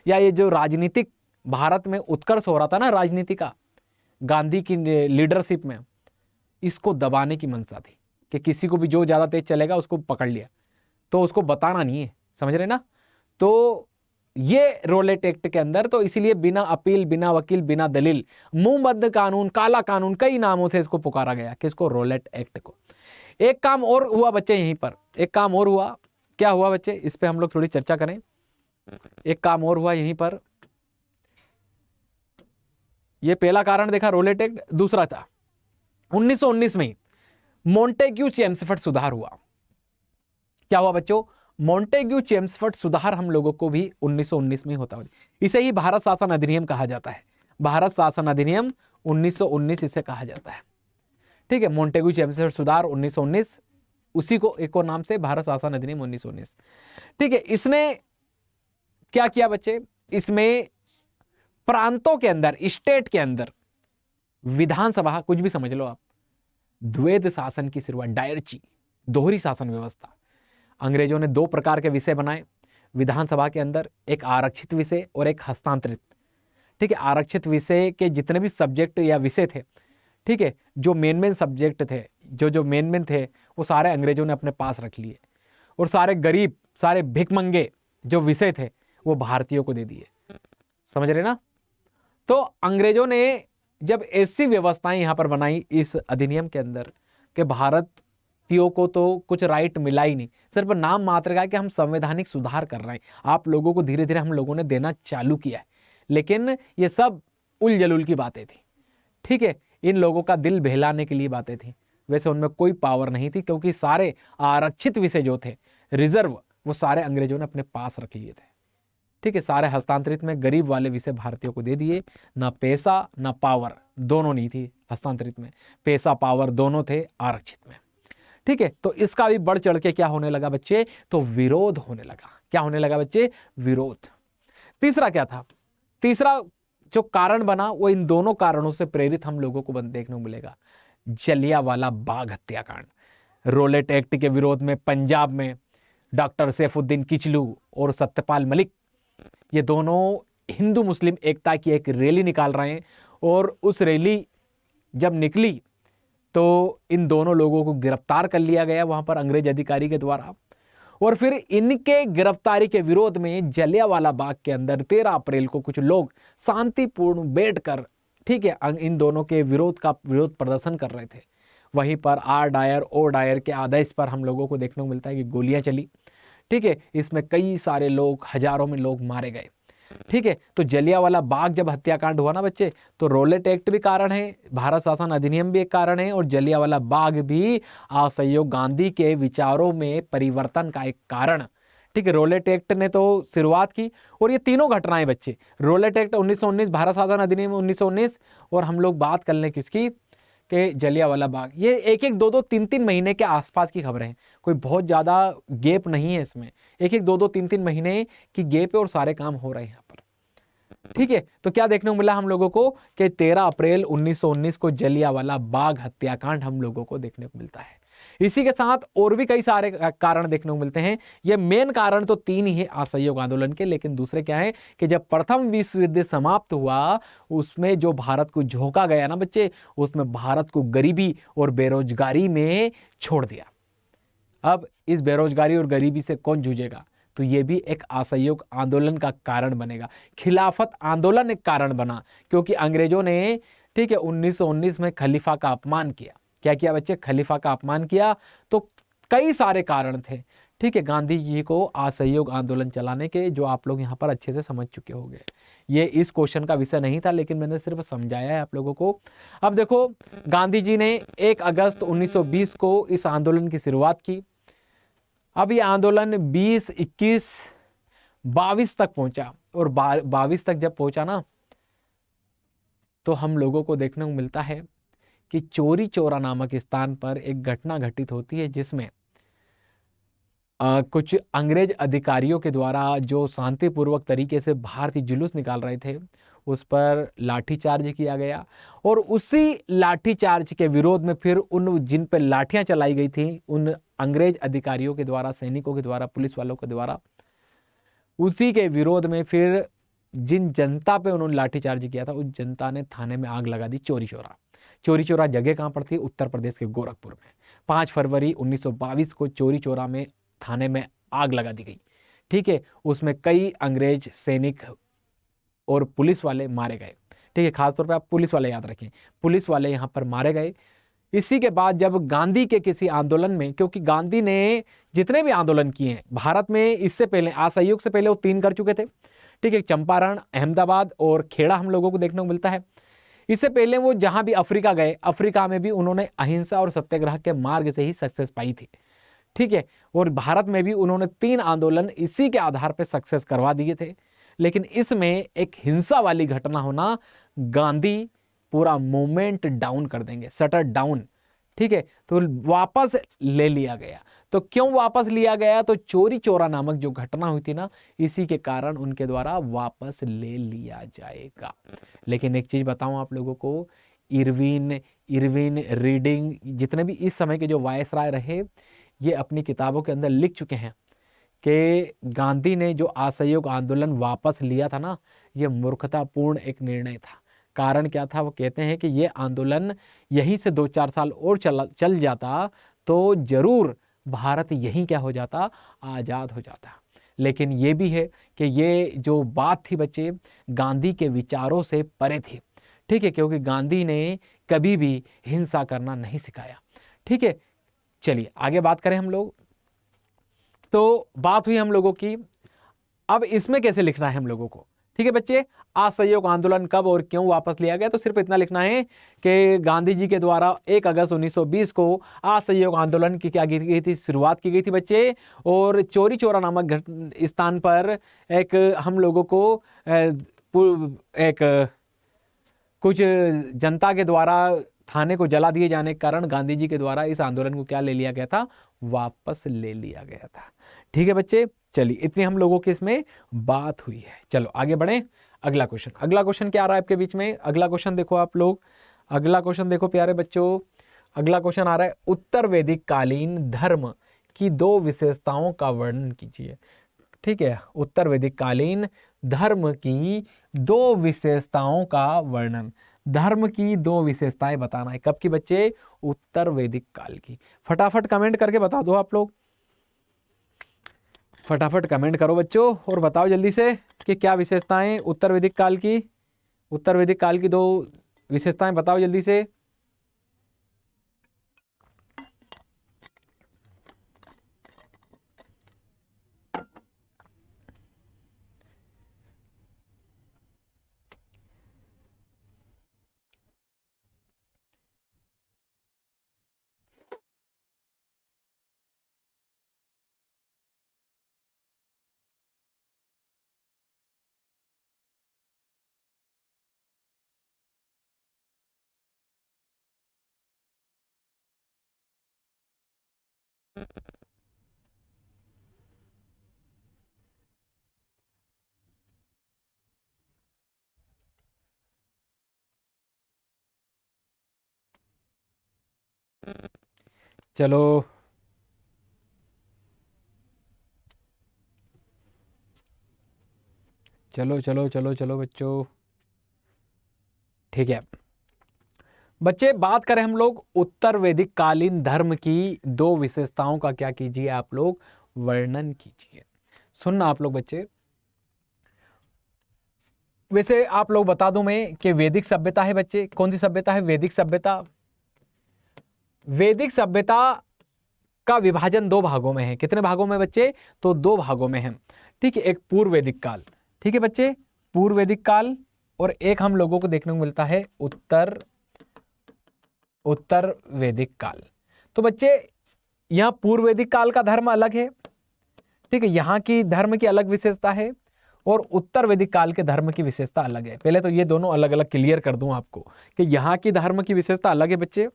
या ये जो राजनीतिक भारत में उत्कर्ष हो रहा था ना राजनीति का, गांधी की लीडरशिप में, इसको दबाने की मंशा थी कि किसी को भी जो ज्यादा तेज चलेगा उसको पकड़ लिया, तो उसको बताना नहीं है। समझ रहे ना? तो ये रोलेट एक्ट के अंदर, तो इसीलिए बिना अपील, बिना वकील, बिना दलील, मुंहबंद कानून, काला कानून, कई नामों से इसको पुकारा गया, किसको? रोलेट एक्ट को। एक काम और हुआ बच्चे यहीं पर, एक काम और हुआ। क्या हुआ बच्चे? इस पे हम लोग थोड़ी चर्चा करें। एक काम और हुआ यहीं पर। ये पहला कारण देखा रोलेट एक्ट। दूसरा था 1919 में मॉन्टेग्यू चेम्सफोर्ड सुधार हुआ। क्या हुआ बच्चों? मॉन्टेग्यू चेम्सफोर्ड सुधार हम लोगों को भी 1919 में होता है। इसे ही भारत शासन अधिनियम कहा जाता है। भारत शासन अधिनियम 1919 इसे कहा जाता है। ठीक है, मॉन्टेग्यू चेम्सफोर्ड सुधार 1919, उसी को एक और नाम से भारत शासन अधिनियम 1919। ठीक है, इसने क्या किया बच्चे? इसमें प्रांतों के अंदर, स्टेट के अंदर, विधानसभा, कुछ भी समझ लो आप, द्वैध शासन की शुरुआत, डायरची, दोहरी शासन व्यवस्था। अंग्रेजों ने 2 प्रकार के विषय बनाए विधानसभा के अंदर, एक आरक्षित विषय और एक हस्तांतरित। ठीक है, आरक्षित विषय के जितने भी सब्जेक्ट या विषय थे, ठीक है, जो मेन सब्जेक्ट थे, जो मेन थे, वो सारे अंग्रेजों ने अपने पास रख लिए, और सारे गरीब, सारे भिखमंगे जो विषय थे वो भारतीयों को दे दिए। समझ रहे ना? तो अंग्रेजों ने जब ऐसी व्यवस्थाएं यहां पर बनाई इस अधिनियम के अंदर कि भारतीयों को तो कुछ राइट मिला ही नहीं, सिर्फ नाम मात्र का कि हम संवैधानिक सुधार कर रहे हैं, आप लोगों को धीरे धीरे हम लोगों ने देना चालू किया है, लेकिन ये सब उल जलूल की बातें थी। ठीक है, इन लोगों का दिल बहलाने के लिए बातें थी, वैसे उनमें कोई पावर नहीं थी, क्योंकि सारे आरक्षित विषय जो थे, रिजर्व, वो सारे अंग्रेजों ने अपने पास रख लिए थे। ठीक है, सारे हस्तांतरित में गरीब वाले विषय भारतीयों को दे दिए। ना पैसा ना पावर, दोनों नहीं थी हस्तांतरित में, पैसा पावर दोनों थे आरक्षित में। ठीक है, तो इसका भी बढ़ चढ़ के क्या होने लगा बच्चे, तो विरोध होने लगा। क्या होने लगा बच्चे, विरोध। तीसरा क्या था, तीसरा जो कारण बना वो इन दोनों कारणों से प्रेरित हम लोगों को देखने को मिलेगा। जलियांवाला बाग हत्याकांड, रोलेट एक्ट के विरोध में पंजाब में डॉक्टर सैफुद्दीन किचलू और सत्यपाल मलिक, ये दोनों हिंदू मुस्लिम एकता की एक रैली निकाल रहे हैं, और उस रैली जब निकली तो इन दोनों लोगों को गिरफ्तार कर लिया गया वहां पर अंग्रेज अधिकारी के द्वारा। और फिर इनके गिरफ्तारी के विरोध में जलियांवाला बाग के अंदर 13 अप्रैल को कुछ लोग शांतिपूर्ण बैठकर, ठीक है, इन दोनों के विरोध प्रदर्शन कर रहे थे। वहीं पर आर डायर ओ डायर के आदेश पर हम लोगों को देखने को मिलता है कि गोलियां चली। ठीक है, इसमें कई सारे लोग, हजारों में लोग मारे गए। ठीक है, तो जलियांवाला बाग जब हत्याकांड हुआ ना बच्चे, तो रोलेट एक्ट भी कारण है, भारत शासन अधिनियम भी एक कारण है, और जलियांवाला बाग भी असहयोग गांधी के विचारों में परिवर्तन का एक कारण। ठीक है, रोलेट एक्ट ने तो शुरुआत की, और ये तीनों घटनाएं बच्चे, रोलेट एक्ट 1919, भारत शासन अधिनियम 1919, और हम लोग बात कर लें किसकी, के जलियांवाला बाग, ये एक एक दो दो तीन तीन महीने के आसपास की खबरें हैं, कोई बहुत ज़्यादा गैप नहीं है इसमें, एक एक दो दो तीन तीन महीने की गैप है और सारे काम हो रहे हैं यहाँ पर। ठीक है, तो क्या देखने को मिला हम लोगों को कि 13 अप्रैल 1919 को जलियांवाला बाग हत्याकांड हम लोगों को देखने को मिलता है। इसी के साथ और भी कई सारे कारण देखने को मिलते हैं। ये मेन कारण तो 3 ही है असहयोग आंदोलन के, लेकिन दूसरे क्या है कि जब प्रथम विश्व युद्ध समाप्त हुआ, उसमें जो भारत को झोंका गया ना बच्चे, उसमें भारत को गरीबी और बेरोजगारी में छोड़ दिया। अब इस बेरोजगारी और गरीबी से कौन जूझेगा, तो ये भी एक असहयोग आंदोलन का कारण बनेगा। खिलाफत आंदोलन एक कारण बना, क्योंकि अंग्रेजों ने, ठीक है, 1919 में खलीफा का अपमान किया। क्या किया बच्चे, खलीफा का अपमान किया। तो कई सारे कारण थे, ठीक है, गांधी जी को असहयोग आंदोलन चलाने के, जो आप लोग यहाँ पर अच्छे से समझ चुके होंगे। ये इस क्वेश्चन का विषय नहीं था, लेकिन मैंने सिर्फ समझाया है आप लोगों को। अब देखो, गांधी जी ने 1 अगस्त 1920 को इस आंदोलन की शुरुआत की। अब ये आंदोलन 20, 21, 22 तक पहुंचा, और 22 तक जब पहुंचा ना, तो हम लोगों को देखने को मिलता है कि चौरी चौरा नामक स्थान पर एक घटना घटित होती है, जिसमें कुछ अंग्रेज अधिकारियों के द्वारा जो शांतिपूर्वक तरीके से भारतीय जुलूस निकाल रहे थे, उस पर लाठीचार्ज किया गया। और उसी लाठीचार्ज के विरोध में फिर उन जिन पर लाठियां चलाई गई थी, उन अंग्रेज अधिकारियों के द्वारा, सैनिकों के द्वारा, पुलिस वालों के द्वारा, उसी के विरोध में फिर जिन जनता पे उन्होंने लाठीचार्ज किया था, उस जनता ने थाने में आग लगा दी। चौरी चौरा, चौरी चौरा जगह कहाँ पर थी, उत्तर प्रदेश के गोरखपुर में। 5 फरवरी 1922 को चौरी चौरा में थाने में आग लगा दी गई। ठीक है, उसमें कई अंग्रेज सैनिक और पुलिस वाले मारे गए। ठीक है, खासतौर पे आप पुलिस वाले याद रखें, पुलिस वाले यहाँ पर मारे गए। इसी के बाद जब गांधी के किसी आंदोलन में, क्योंकि गांधी ने जितने भी आंदोलन किए हैं भारत में, इससे पहले असहयोग से पहले वो 3 कर चुके थे। ठीक है, चंपारण, अहमदाबाद और खेड़ा हम लोगों को देखने को मिलता है। इससे पहले वो जहां भी अफ्रीका गए, अफ्रीका में भी उन्होंने अहिंसा और सत्याग्रह के मार्ग से ही सक्सेस पाई थी। ठीक है, और भारत में भी उन्होंने 3 आंदोलन इसी के आधार पर सक्सेस करवा दिए थे। लेकिन इसमें एक हिंसा वाली घटना होना, गांधी पूरा मूवमेंट डाउन कर देंगे, शटर डाउन। ठीक है, तो वापस ले लिया गया। तो क्यों वापस लिया गया, तो चौरी चौरा नामक जो घटना हुई थी ना, इसी के कारण उनके द्वारा वापस ले लिया जाएगा। लेकिन एक चीज बताऊं आप लोगों को, इरविन रीडिंग, जितने भी इस समय के जो वायसराय रहे, ये अपनी किताबों के अंदर लिख चुके हैं कि गांधी ने जो असहयोग आंदोलन वापस लिया था ना, ये मूर्खतापूर्ण एक निर्णय था। कारण क्या था, वो कहते हैं कि ये आंदोलन यहीं से 2-4 साल और चल जाता तो जरूर भारत यहीं क्या हो जाता, आज़ाद हो जाता। लेकिन ये भी है कि ये जो बात थी बच्चे, गांधी के विचारों से परे थी। ठीक है, क्योंकि गांधी ने कभी भी हिंसा करना नहीं सिखाया। ठीक है, चलिए आगे बात करें हम लोग। तो बात हुई हम लोगों की, अब इसमें कैसे लिखना है हम लोगों को। ठीक है बच्चे, असहयोग आंदोलन कब और क्यों वापस लिया गया, तो सिर्फ इतना लिखना है कि गांधी जी के द्वारा 1 अगस्त 1920 को असहयोग आंदोलन की क्या की गई थी, शुरुआत की गई थी बच्चे। और चौरी चौरा नामक स्थान पर एक हम लोगों को एक कुछ जनता के द्वारा थाने को जला दिए जाने के कारण गांधी जी के द्वारा इस आंदोलन को क्या ले लिया गया था, वापस ले लिया गया था। ठीक है बच्चे, चलिए इतनी हम लोगों की इसमें बात हुई है। चलो आगे बढ़े। अगला क्वेश्चन क्या आ रहा है आपके बीच में? अगला क्वेश्चन देखो आप लोग, अगला क्वेश्चन देखो प्यारे बच्चों। अगला क्वेश्चन आ रहा है, उत्तर वैदिक कालीन धर्म की 2 विशेषताओं का वर्णन कीजिए। ठीक है, उत्तर वैदिक कालीन धर्म की 2 विशेषताओं का वर्णन। धर्म की 2 विशेषताएं बताना है। कब की बच्चे? उत्तर वैदिक काल की। फटाफट कमेंट करके बता दो आप लोग, फटाफट कमेंट करो बच्चों और बताओ जल्दी से कि क्या विशेषताएं उत्तर वैदिक काल की, उत्तर वैदिक काल की 2 विशेषताएं बताओ जल्दी से। चलो चलो चलो चलो चलो बच्चों, ठीक है बच्चे, बात करें हम लोग उत्तर वैदिक कालीन धर्म की 2 विशेषताओं का क्या कीजिए आप लोग, वर्णन कीजिए। सुनना आप लोग बच्चे, वैसे आप लोग बता दूं मैं कि वैदिक सभ्यता है बच्चे, कौन सी सभ्यता है? वैदिक सभ्यता। वैदिक सभ्यता का विभाजन 2 भागों में है। कितने भागों में बच्चे? तो 2 भागों में है। ठीक है, एक पूर्व वैदिक काल, ठीक है बच्चे, पूर्व वैदिक काल, और एक हम लोगों को देखने को मिलता है उत्तर वैदिक काल। तो बच्चे यहां पूर्व वैदिक काल का धर्म अलग है, ठीक है, यहां की धर्म की अलग विशेषता है, और उत्तर वैदिक काल के धर्म की विशेषता अलग है। पहले तो ये दोनों अलग अलग क्लियर कर दूं आपको कि यहां की धर्म की विशेषता अलग है बच्चे,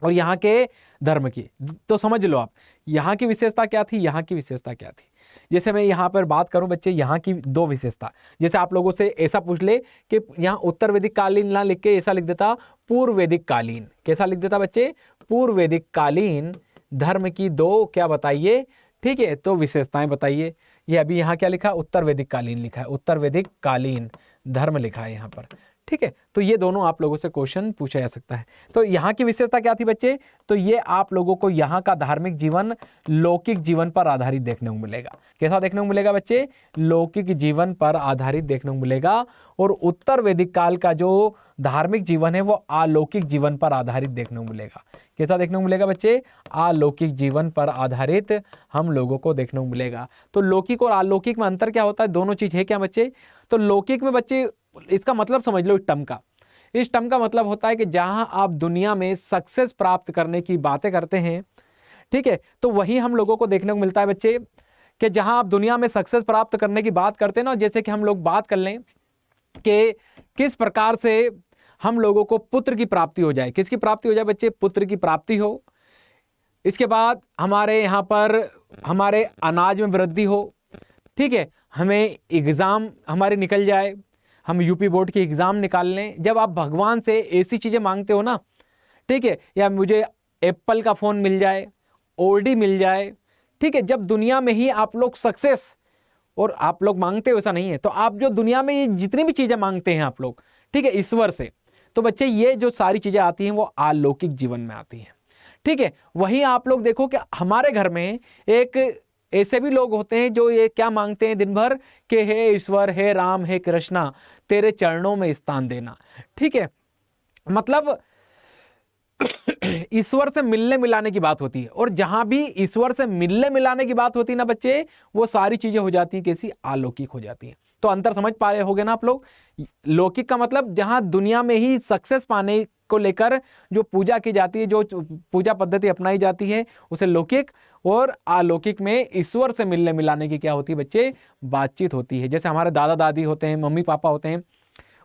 और यहाँ के धर्म की। तो समझ लो आप, यहाँ की विशेषता क्या थी, यहाँ की विशेषता क्या थी। जैसे मैं यहाँ पर बात करूं बच्चे, यहाँ की 2 विशेषता, जैसे आप लोगों से ऐसा पूछ ले कि यहाँ उत्तर वैदिक कालीन ना लिख के ऐसा लिख देता पूर्व वैदिक कालीन, कैसा लिख देता बच्चे? पूर्व वैदिक कालीन धर्म की 2 क्या बताइए, ठीक है, तो विशेषताएं बताइए। ये अभी यहाँ क्या लिखा? उत्तर वैदिक कालीन लिखा है, उत्तर वैदिक कालीन धर्म लिखा है यहाँ पर, ठीक है। तो ये दोनों आप लोगों से क्वेश्चन पूछा जा सकता है। तो यहाँ की विशेषता क्या थी बच्चे? तो ये आप लोगों को यहाँ का धार्मिक जीवन लौकिक जीवन पर आधारित देखने को मिलेगा। कैसा देखने को मिलेगा बच्चे? लौकिक जीवन पर आधारित देखने को मिलेगा। और उत्तर वैदिक काल का जो धार्मिक जीवन है वो अलौकिक जीवन पर आधारित देखने को मिलेगा। कैसा देखने को मिलेगा बच्चे? अलौकिक जीवन पर आधारित हम लोगों को देखने को मिलेगा। तो लौकिक और अलौकिक में अंतर क्या होता है? दोनों चीज है क्या बच्चे? तो लौकिक में बच्चे, इसका मतलब समझ लो इस टर्म का मतलब होता है कि जहां आप दुनिया में सक्सेस प्राप्त करने की बातें करते हैं, ठीक है, तो वही हम लोगों को देखने को मिलता है बच्चे कि जहां आप दुनिया में सक्सेस प्राप्त करने की बात करते हैं ना, जैसे कि हम लोग बात कर लें कि किस प्रकार से हम लोगों को पुत्र की प्राप्ति हो जाए। किसकी प्राप्ति हो जाए बच्चे? पुत्र की प्राप्ति हो। इसके बाद हमारे यहाँ पर हमारे अनाज में वृद्धि हो, ठीक है, हमें एग्जाम हमारे निकल जाए, हम यूपी बोर्ड के एग्जाम निकाल लें। जब आप भगवान से ऐसी चीजें मांगते हो ना, ठीक है, या मुझे एप्पल का फोन मिल जाए, ओडी मिल जाए, ठीक है, जब दुनिया में ही आप लोग सक्सेस और आप लोग मांगते हो, ऐसा नहीं है, तो आप जो दुनिया में ये जितनी भी चीजें मांगते हैं आप लोग, ठीक है, ईश्वर से, तो बच्चे ये जो सारी चीजें आती हैं वो अलौकिक जीवन में आती हैं, ठीक है। वहीं आप लोग देखो कि हमारे घर में एक ऐसे भी लोग होते हैं जो ये क्या मांगते हैं दिन भर कि हे ईश्वर, हे राम, हे कृष्णा, तेरे चरणों में स्थान देना, ठीक है। मतलब ईश्वर से मिलने मिलाने की बात होती है, और जहां भी ईश्वर से मिलने मिलाने की बात होती है ना बच्चे, वो सारी चीजें हो जाती हैं कैसी? अलौकिक हो जाती हैं। तो अंतर समझ पा रहे होगे ना आप लोग? लौकिक का मतलब जहां दुनिया में ही सक्सेस पाने को लेकर जो पूजा की जाती है, जो पूजा पद्धति अपनाई जाती है, उसे लौकिक, और अलौकिक में ईश्वर से मिलने मिलाने की क्या होती है बच्चे? बातचीत होती है। जैसे हमारे दादा दादी होते हैं, मम्मी पापा होते हैं,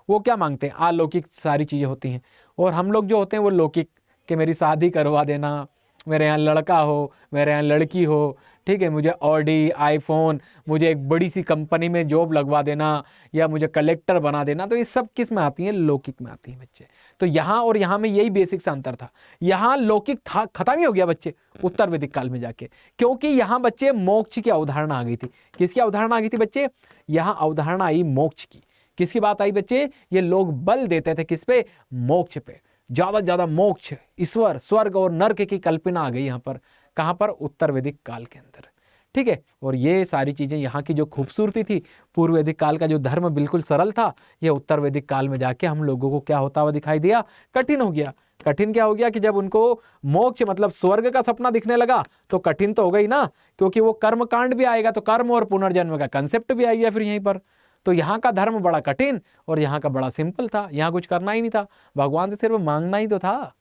वो क्या मांगते हैं? अलौकिक सारी चीज़ें होती हैं। और हम लोग जो होते हैं वो लौकिक, कि मेरी शादी करवा देना, मेरे यहाँ लड़का हो, मेरे यहाँ लड़की हो, ठीक है, मुझे ऑडी, आईफोन, मुझे एक बड़ी सी कंपनी में जॉब लगवा देना, या मुझे कलेक्टर बना देना। तो ये सब किस में आती हैं? लौकिक में आती हैं बच्चे। तो यहाँ और यहाँ में यही बेसिक सा अंतर था। यहाँ लौकिक था, खत्म ही हो गया बच्चे उत्तर वैदिक काल में जाके, क्योंकि यहाँ बच्चे मोक्ष की अवधारणा आ गई थी। किसकी अवधारणा आ गई थी बच्चे? यहाँ अवधारणा आई मोक्ष की। किसकी बात आई बच्चे? ये लोग बल देते थे किस पे? मोक्ष पे। ज्यादा से ज्यादा मोक्ष, ईश्वर, स्वर्ग और नर्क की कल्पना आ गई यहाँ पर। कहाँ पर? उत्तर वैदिक काल के अंदर, ठीक है। और ये सारी चीजें यहाँ की जो खूबसूरती थी, पूर्व वैदिक काल का जो धर्म बिल्कुल सरल था, ये उत्तर वैदिक काल में जाके हम लोगों को क्या होता हुआ दिखाई दिया? कठिन हो गया। कठिन क्या हो गया? कि जब उनको मोक्ष मतलब स्वर्ग का सपना दिखने लगा तो कठिन तो हो गई ना, क्योंकि वो कर्म कांड भी आएगा, तो कर्म और पुनर्जन्म का कंसेप्ट भी आ गया फिर यहीं पर। तो यहाँ का धर्म बड़ा कठिन और यहाँ का बड़ा सिंपल था। यहाँ कुछ करना ही नहीं था, भगवान से सिर्फ मांगना ही तो था,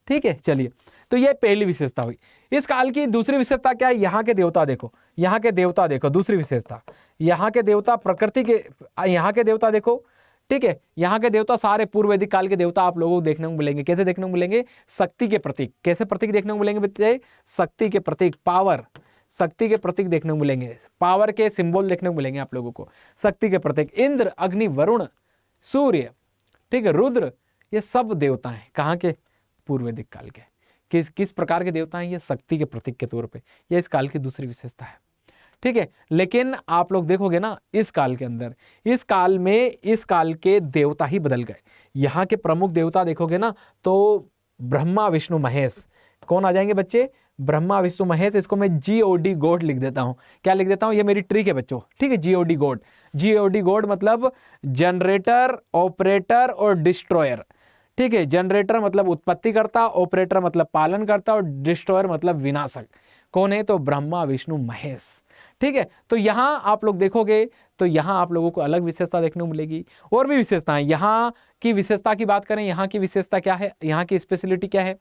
ठीक है। चलिए, तो ये पहली विशेषता हुई। इस काल की दूसरी विशेषता क्या है? यहाँ के देवता देखो, यहाँ के देवता देखो। दूसरी विशेषता, यहाँ के देवता प्रकृति के, यहाँ के देवता देखो, ठीक है। यहाँ के देवता सारे पूर्व वैदिक काल के देवता आप लोगों को देखने को मिलेंगे। कैसे देखने को मिलेंगे? शक्ति के प्रतीक। कैसे प्रतीक देखने को मिलेंगे बच्चे? शक्ति के प्रतीक, पावर, शक्ति के प्रतीक देखने को मिलेंगे। पावर के सिंबल देखने को मिलेंगे आप लोगों को, शक्ति के प्रतीक। इंद्र, अग्नि, वरुण, सूर्य, ठीक है, रुद्र, ये सब देवता हैं। कहाँ के? पूर्व वैदिक काल के। किस प्रकार के देवता हैं ये? शक्ति के प्रतीक के तौर पे। ये इस काल की दूसरी विशेषता है, ठीक है। लेकिन आप लोग देखोगे ना, इस काल के अंदर, इस काल में, इस काल के देवता ही बदल गए। यहाँ के प्रमुख देवता देखोगे ना, तो ब्रह्मा, विष्णु, महेश कौन आ जाएंगे बच्चे? ब्रह्मा, विष्णु, महेश। इसको मैं GOD गॉड लिख देता हूँ। क्या लिख देता हूँ? ये मेरी ट्रिक है बच्चों, ठीक है। GOD गॉड, GOD गॉड मतलब जनरेटर, ऑपरेटर और डिस्ट्रॉयर, ठीक है। जनरेटर मतलब उत्पत्ति करता, ऑपरेटर मतलब पालन करता, और डिस्ट्रॉयर मतलब विनाशक। कौन है? तो ब्रह्मा, विष्णु, महेश, ठीक है। तो यहाँ आप लोग देखोगे तो यहाँ आप लोगों को अलग विशेषता देखने को मिलेगी। और भी विशेषताएं, यहाँ की विशेषता की बात करें, यहाँ की विशेषता क्या है? यहाँ की स्पेशलिटी क्या है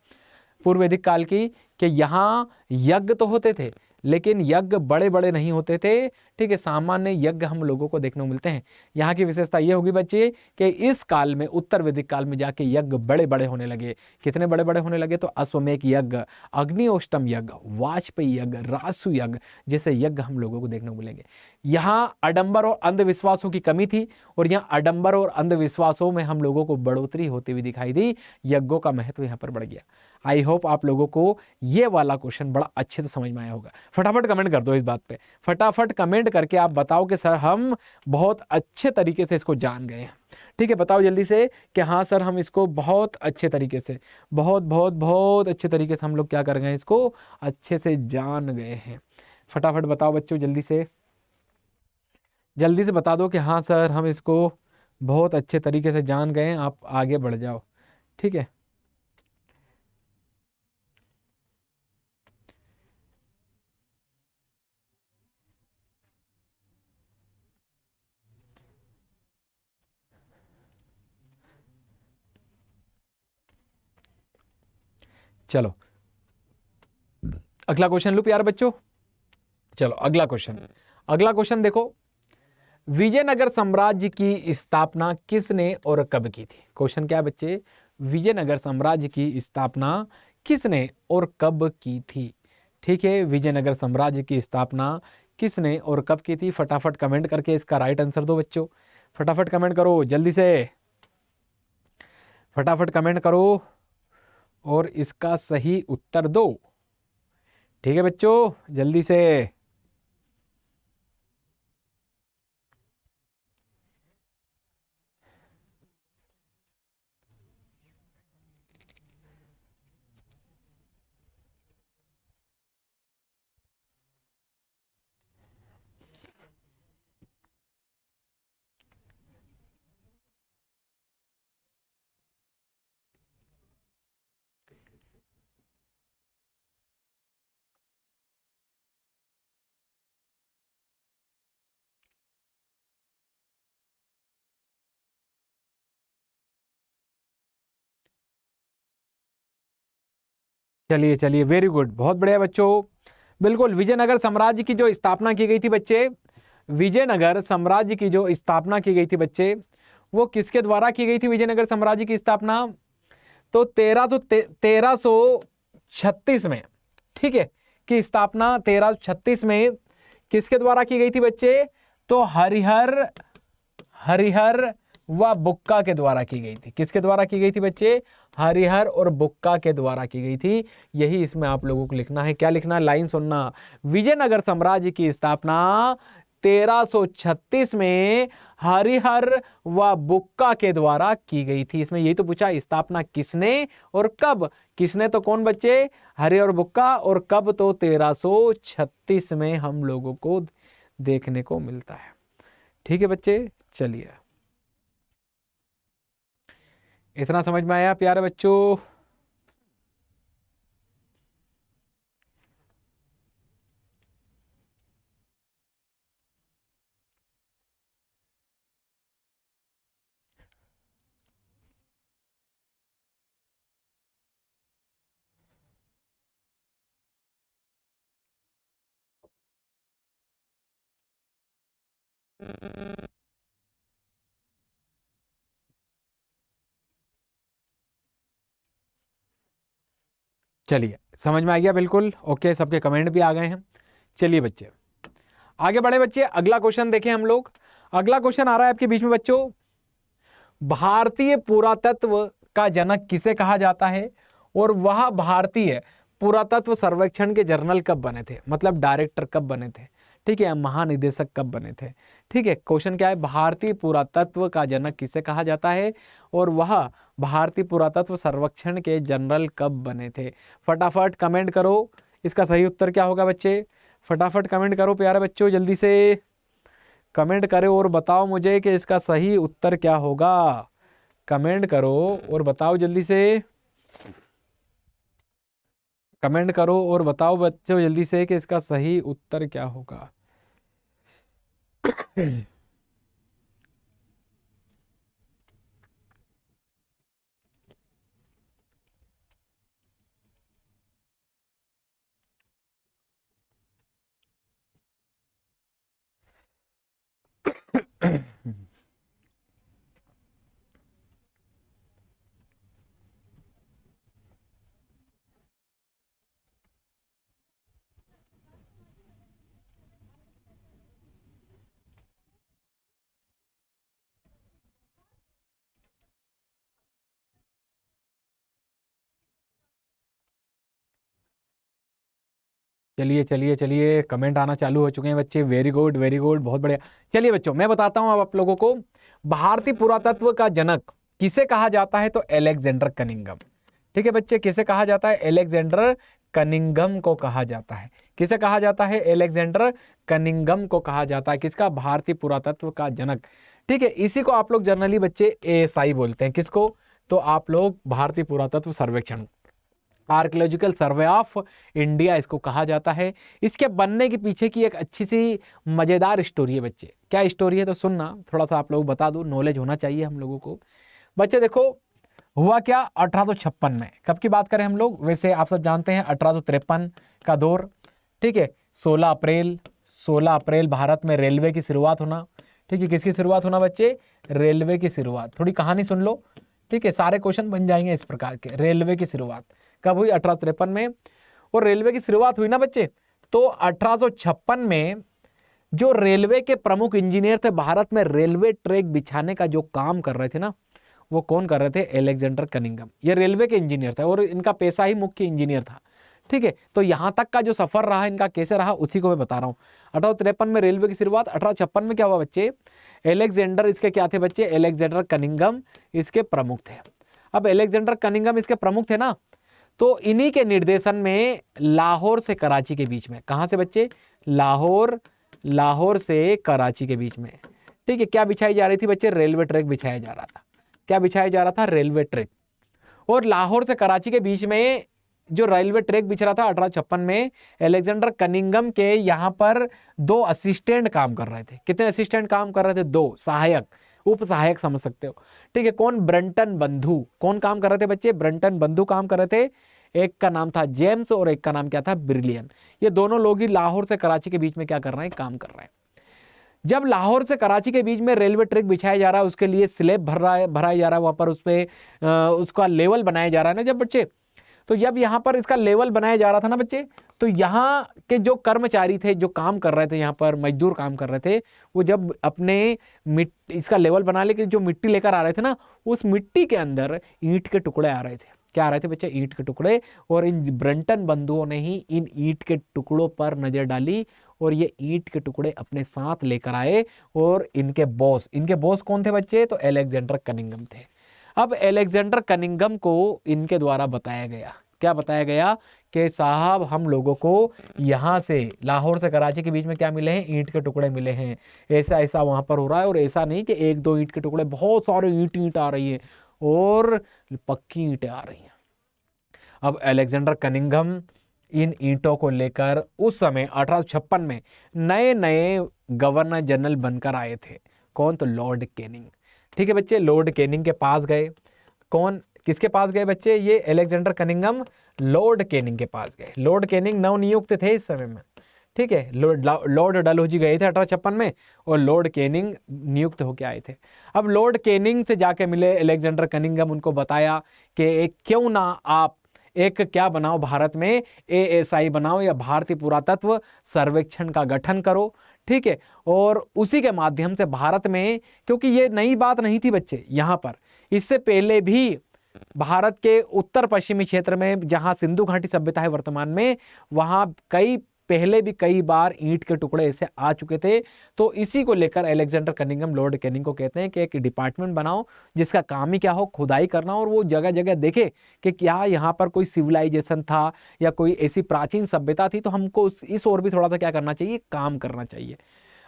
पूर्व वैदिक काल की? कि यहाँ यज्ञ तो होते थे, लेकिन यज्ञ बड़े बड़े नहीं होते थे, ठीक है। सामान्य यज्ञ हम लोगों को देखने को मिलते हैं। यहाँ की विशेषता ये होगी बच्चे कि इस काल में, उत्तर वैदिक काल में जाके यज्ञ बड़े बड़े होने लगे। कितने बड़े बड़े होने लगे? तो अश्वमेध यज्ञ, अग्निहोष्टम यज्ञ, वाजपेयी यज्ञ, रासु यज्ञ जैसे यज्ञ हम लोगों को देखने को मिलेंगे। यहाँ आडंबर और अंधविश्वासों की कमी थी, और यहाँ आडंबर और अंधविश्वासों में हम लोगों को बढ़ोतरी होती हुई दिखाई दी। यज्ञों का महत्व यहाँ पर बढ़ गया। आई होप आप लोगों को ये वाला क्वेश्चन बड़ा अच्छे से समझ में आया होगा। फटाफट कमेंट कर दो इस बात पे, फटाफट कमेंट करके आप बताओ कि सर हम बहुत अच्छे तरीके से इसको जान गए हैं, ठीक है। बताओ जल्दी से कि हाँ सर हम इसको बहुत अच्छे तरीके से, बहुत बहुत बहुत अच्छे तरीके से हम लोग क्या कर गए हैं, इसको अच्छे से जान गए हैं। फटाफट बताओ बच्चों, जल्दी से बता दो कि हाँ सर हम इसको बहुत अच्छे तरीके से जान गए हैं। आप आगे बढ़ जाओ, ठीक है। चलो अगला क्वेश्चन लो प्यारे बच्चों। चलो अगला क्वेश्चन देखो, विजयनगर साम्राज्य की स्थापना किसने और कब की थी? क्वेश्चन क्या है बच्चे? विजयनगर साम्राज्य की स्थापना किसने और कब की थी? ठीक है, विजयनगर साम्राज्य की स्थापना किसने और कब की थी? फटाफट कमेंट करके इसका राइट आंसर दो बच्चों, फटाफट कमेंट करो जल्दी से, फटाफट कमेंट करो और इसका सही उत्तर दो। ठीक है बच्चों, जल्दी से। चलिए चलिए, वेरी गुड, बहुत बढ़िया बच्चों। बिल्कुल, विजयनगर साम्राज्य की जो स्थापना की गई थी बच्चे, विजयनगर साम्राज्य की जो स्थापना की गई थी बच्चे, वो किसके द्वारा की गई थी विजयनगर साम्राज्य की स्थापना? तो 1336 में, ठीक है, की स्थापना 1336 में किसके द्वारा की गई थी बच्चे? तो हरिहर व बुक्का के द्वारा की गई थी। किसके द्वारा की गई थी बच्चे? हरिहर और बुक्का के द्वारा की गई थी। यही इसमें आप लोगों को लिखना है। क्या लिखना है? लाइन सुनना। विजयनगर साम्राज्य की स्थापना 1336 में हरिहर व बुक्का के द्वारा की गई थी। इसमें यही तो पूछा, स्थापना किसने और कब? किसने तो कौन बच्चे? हरिहर और बुक्का। और कब? तो 1336 में हम लोगों को देखने को मिलता है। ठीक है बच्चे, चलिए, इतना समझ में आया प्यारे बच्चों? चलिए, समझ में आ गया बिल्कुल? ओके, सबके कमेंट भी आ गए हैं। चलिए बच्चे, आगे बढ़े बच्चे। अगला क्वेश्चन देखें हम लोग। अगला क्वेश्चन आ रहा है आपके बीच में बच्चों। भारतीय पुरातत्व का जनक किसे कहा जाता है? और वह भारतीय पुरातत्व सर्वेक्षण के जर्नल कब बने थे? मतलब डायरेक्टर कब बने थे? ठीक है, महानिदेशक कब बने थे? ठीक है, क्वेश्चन क्या है? भारतीय पुरातत्व का जनक किसे कहा जाता है और वह भारतीय पुरातत्व सर्वेक्षण के जनरल कब बने थे? फटाफट कमेंट करो, इसका सही उत्तर क्या होगा बच्चे? फटाफट कमेंट करो प्यारे बच्चों, जल्दी से कमेंट करो और बताओ मुझे कि इसका सही उत्तर क्या होगा। कमेंट करो और बताओ जल्दी से, कमेंट करो और बताओ बच्चों जल्दी से कि इसका सही उत्तर क्या होगा। चलिए चलिए चलिए, कमेंट आना चालू हो चुके हैं बच्चे। वेरी गुड वेरी गुड, बहुत बढ़िया। चलिए बच्चों, मैं बताता हूं अब आप लोगों को। भारतीय पुरातत्व का जनक किसे कहा जाता है? तो अलेक्जेंडर कनिंघम। ठीक है बच्चे, किसे कहा जाता है? अलेक्जेंडर कनिंघम को कहा जाता है। किसे कहा जाता है? अलेक्जेंडर कनिंघम को कहा जाता है। किसका? भारतीय पुरातत्व का जनक। ठीक है, इसी को आप लोग जनरली बच्चे ASI बोलते हैं। किसको? तो आप लोग भारतीय पुरातत्व सर्वेक्षण, आर्कियोलॉजिकल सर्वे ऑफ इंडिया इसको कहा जाता है। इसके बनने के पीछे की एक अच्छी सी मजेदार स्टोरी है बच्चे। क्या स्टोरी है? तो सुनना, थोड़ा सा आप लोग बता दूं, नॉलेज होना चाहिए हम लोगों को। बच्चे देखो, हुआ क्या 1856 में। कब की बात करें हम लोग? वैसे आप सब जानते हैं 1853 का दौर। ठीक है, 16 अप्रैल भारत में रेलवे की शुरुआत होना। ठीक है, किसकी शुरुआत होना बच्चे? रेलवे की शुरुआत। थोड़ी कहानी सुन लो, ठीक है, सारे क्वेश्चन बन जाएंगे इस प्रकार के। रेलवे की शुरुआत कब हुई? 1853 में। और रेलवे की शुरुआत हुई ना बच्चे, तो 1856 में जो रेलवे के प्रमुख इंजीनियर थे, भारत में रेलवे ट्रैक बिछाने का जो काम कर रहे थे ना, वो कौन कर रहे थे? Alexander Cunningham. ये रेलवे के इंजीनियर थे और इनका पेशा ही मुख्य इंजीनियर था। ठीक है, तो यहां तक का जो सफर रहा इनका कैसे रहा, उसी को मैं बता रहा हूं। 1853 में रेलवे की शुरुआत। 1856 में क्या हुआ बच्चे? अलेक्जेंडर इसके क्या थे बच्चे? अलेक्जेंडर कनिंघम इसके प्रमुख थे। अब अलेक्जेंडर कनिंघम इसके प्रमुख थे ना, तो इन्हीं के निर्देशन में लाहौर से कराची के बीच में, कहां से बच्चे? लाहौर से कराची के बीच में, ठीक है, क्या बिछाई जा रही थी बच्चे? रेलवे ट्रैक बिछाया जा रहा था। क्या बिछाया जा रहा था? Railway track. और लाहौर से कराची के बीच में जो रेलवे ट्रैक बिछ रहा था 1856 में, अलेक्जेंडर कनिंघम के यहाँ पर 2 असिस्टेंट काम कर रहे थे। कितने असिस्टेंट काम कर रहे थे? 2 सहायक, उप सहायक समझ सकते हो। ठीक है, कौन? ब्रंटन बंधु। कौन काम कर रहे थे बच्चे? ब्रंटन बंधु काम कर रहे थे। एक का नाम था जेम्स और एक का नाम क्या था? ब्रिलियन। ये दोनों लोग ही लाहौर से कराची के बीच में क्या कर रहे हैं? काम कर रहे हैं। जब लाहौर से कराची के बीच में रेलवे ट्रैक बिछाया जा रहा है, उसके लिए स्लैब भराया जा रहा है, वहाँ पर उस पर उसका लेवल बनाया जा रहा है ना जब बच्चे, तो जब यहाँ पर इसका लेवल बनाया जा रहा था ना बच्चे, तो यहाँ के जो कर्मचारी थे, जो काम कर रहे थे, यहाँ पर मजदूर काम कर रहे थे, वो जब अपने इसका लेवल बना लेके जो मिट्टी लेकर आ रहे थे ना, उस मिट्टी के अंदर ईंट के टुकड़े आ रहे थे। क्या आ रहे थे बच्चे? ईंट के टुकड़े। और इन ब्रंटन बंधुओं ने ही इन ईंट के टुकड़ों पर नजर डाली और ये ईंट के टुकड़े अपने साथ लेकर आए। और इनके बॉस कौन थे बच्चे? तो अलेक्जेंडर कनिंघम थे। अब अलेक्जेंडर कनिंघम को इनके द्वारा बताया गया, क्या बताया गया कि साहब हम लोगों को यहाँ से लाहौर से कराची के बीच में क्या मिले हैं? ईंट के टुकड़े मिले हैं, ऐसा ऐसा वहाँ पर हो रहा है। और ऐसा नहीं कि एक दो ईंट के टुकड़े, बहुत सारे ईंट आ रही है और पक्की ईंटें आ रही हैं। अब अलेक्जेंडर कनिंघम इन ईंटों को लेकर उस समय 1856 में नए नए गवर्नर जनरल बनकर आए थे। कौन? तो लॉर्ड कैनिंग। ठीक है बच्चे, लॉर्ड कैनिंग के पास गए। कौन? किसके पास गए बच्चे? ये अलेक्जेंडर कनिंघम लॉर्ड कैनिंग के पास गए। लॉर्ड कैनिंग नवनियुक्त थे इस समय में। ठीक है, लॉर्ड डलहौजी गए थे 1856 में और लॉर्ड कैनिंग नियुक्त होकर आए थे। अब लॉर्ड कैनिंग से जाके मिले अलेक्जेंडर कनिंघम, उनको बताया कि क्यों ना आप एक क्या बनाओ, भारत में ASI बनाओ या भारतीय पुरातत्व सर्वेक्षण का गठन करो। ठीक है, और उसी के माध्यम से भारत में, क्योंकि ये नई बात नहीं थी बच्चे, यहाँ पर इससे पहले भी भारत के उत्तर पश्चिमी क्षेत्र में जहाँ सिंधु घाटी सभ्यता है वर्तमान में, वहाँ पहले भी कई बार ईंट के टुकड़े ऐसे आ चुके थे। तो इसी को लेकर अलेक्जेंडर कनिंघम लॉर्ड कैनिंग को कहते हैं कि एक डिपार्टमेंट बनाओ जिसका काम ही क्या हो, खुदाई करना, और वो जगह जगह देखे कि क्या यहाँ पर कोई सिविलाइजेशन था या कोई ऐसी प्राचीन सभ्यता थी, तो हमको इस ओर भी थोड़ा सा क्या करना चाहिए, काम करना चाहिए।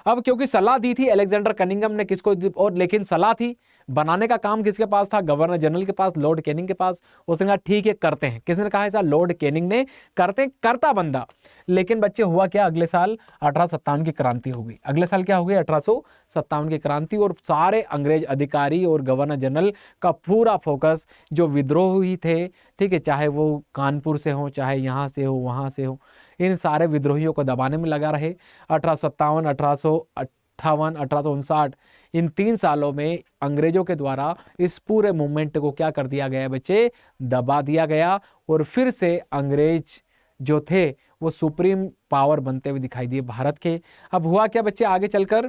अब क्योंकि सलाह दी थी अलेक्जेंडर कनिंघम ने किसको, और लेकिन सलाह थी, बनाने का काम किसके पास था? गवर्नर जनरल के पास, लॉर्ड कैनिंग के पास। उसने कहा ठीक है करते हैं। किसने कहा ऐसा? लॉर्ड कैनिंग ने। करता बंदा। लेकिन बच्चे हुआ क्या? अगले साल 1857 की क्रांति हो गई। अगले साल क्या हो गई? 1857 की क्रांति। और सारे अंग्रेज अधिकारी और गवर्नर जनरल का पूरा फोकस जो विद्रोही थे, ठीक है, चाहे वो कानपुर से हो, चाहे यहाँ से हो, वहाँ से हो, इन सारे विद्रोहियों को दबाने में लगा रहे। 1857, 1858, 1859 इन 3 सालों में अंग्रेजों के द्वारा इस पूरे मूवमेंट को क्या कर दिया गया बच्चे? दबा दिया गया। और फिर से अंग्रेज जो थे वो सुप्रीम पावर बनते हुए दिखाई दिए भारत के। अब हुआ क्या बच्चे आगे चलकर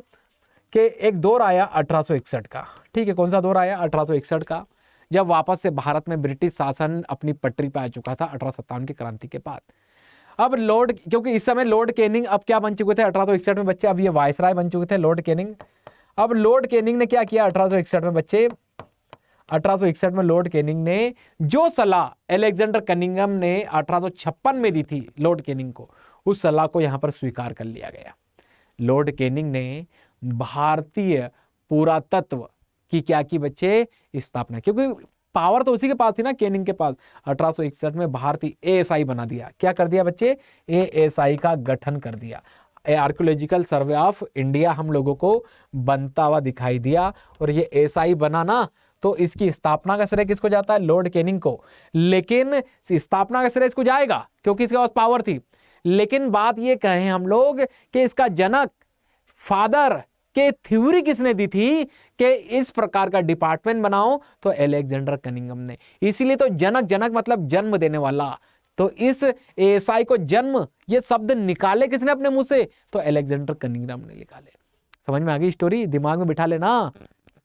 कि एक दौर आया 1861 का। ठीक है, कौन सा दौर आया? 1861 का, जब वापस से भारत में ब्रिटिश शासन अपनी पटरी पर आ चुका था 1857 की क्रांति के बाद। अब क्योंकि इस समय लॉर्ड कैनिंग अब क्या बन चुके थे 1861 में बच्चे? अब ये वायसराय बन चुके थे लॉर्ड कैनिंग। अब लॉर्ड कैनिंग ने क्या किया 1861 में बच्चे? 1861 में लॉर्ड कैनिंग ने जो सलाह अलेक्जेंडर कनिंघम ने 1856 में दी थी लॉर्ड कैनिंग को, उस सलाह को यहां पर स्वीकार कर लिया गया। लॉर्ड कैनिंग ने भारतीय पुरातत्व की क्या की बच्चे? स्थापना। क्योंकि पावर तो उसी के पास थी ना, कैनिंग के पास। 1861 में भारतीय ASI बना दिया। क्या कर दिया बच्चे? ASI का गठन कर दिया। आर्कियोलॉजिकल सर्वे ऑफ इंडिया हम लोगों को बनता हुआ दिखाई दिया। और ये ASI बना ना, तो इसकी स्थापना का श्रेय किसको जाता है? लॉर्ड कैनिंग को। लेकिन स्थापना का श्रेय इसको जाएगा क्योंकि इसके पास पावर थी। लेकिन बात ये कहें हम लोग कि इसका जनक, फादर के थ्योरी किसने दी थी कि इस प्रकार का डिपार्टमेंट बनाओ? तो अलेक्जेंडर कनिंघम ने। इसीलिए तो जनक मतलब जन्म देने वाला। तो इस ASI को जन्म, ये शब्द निकाले किसने अपने मुंह से? तो अलेक्जेंडर कनिंघम ने निकाले। समझ में आ गई स्टोरी? दिमाग में बिठा लेना,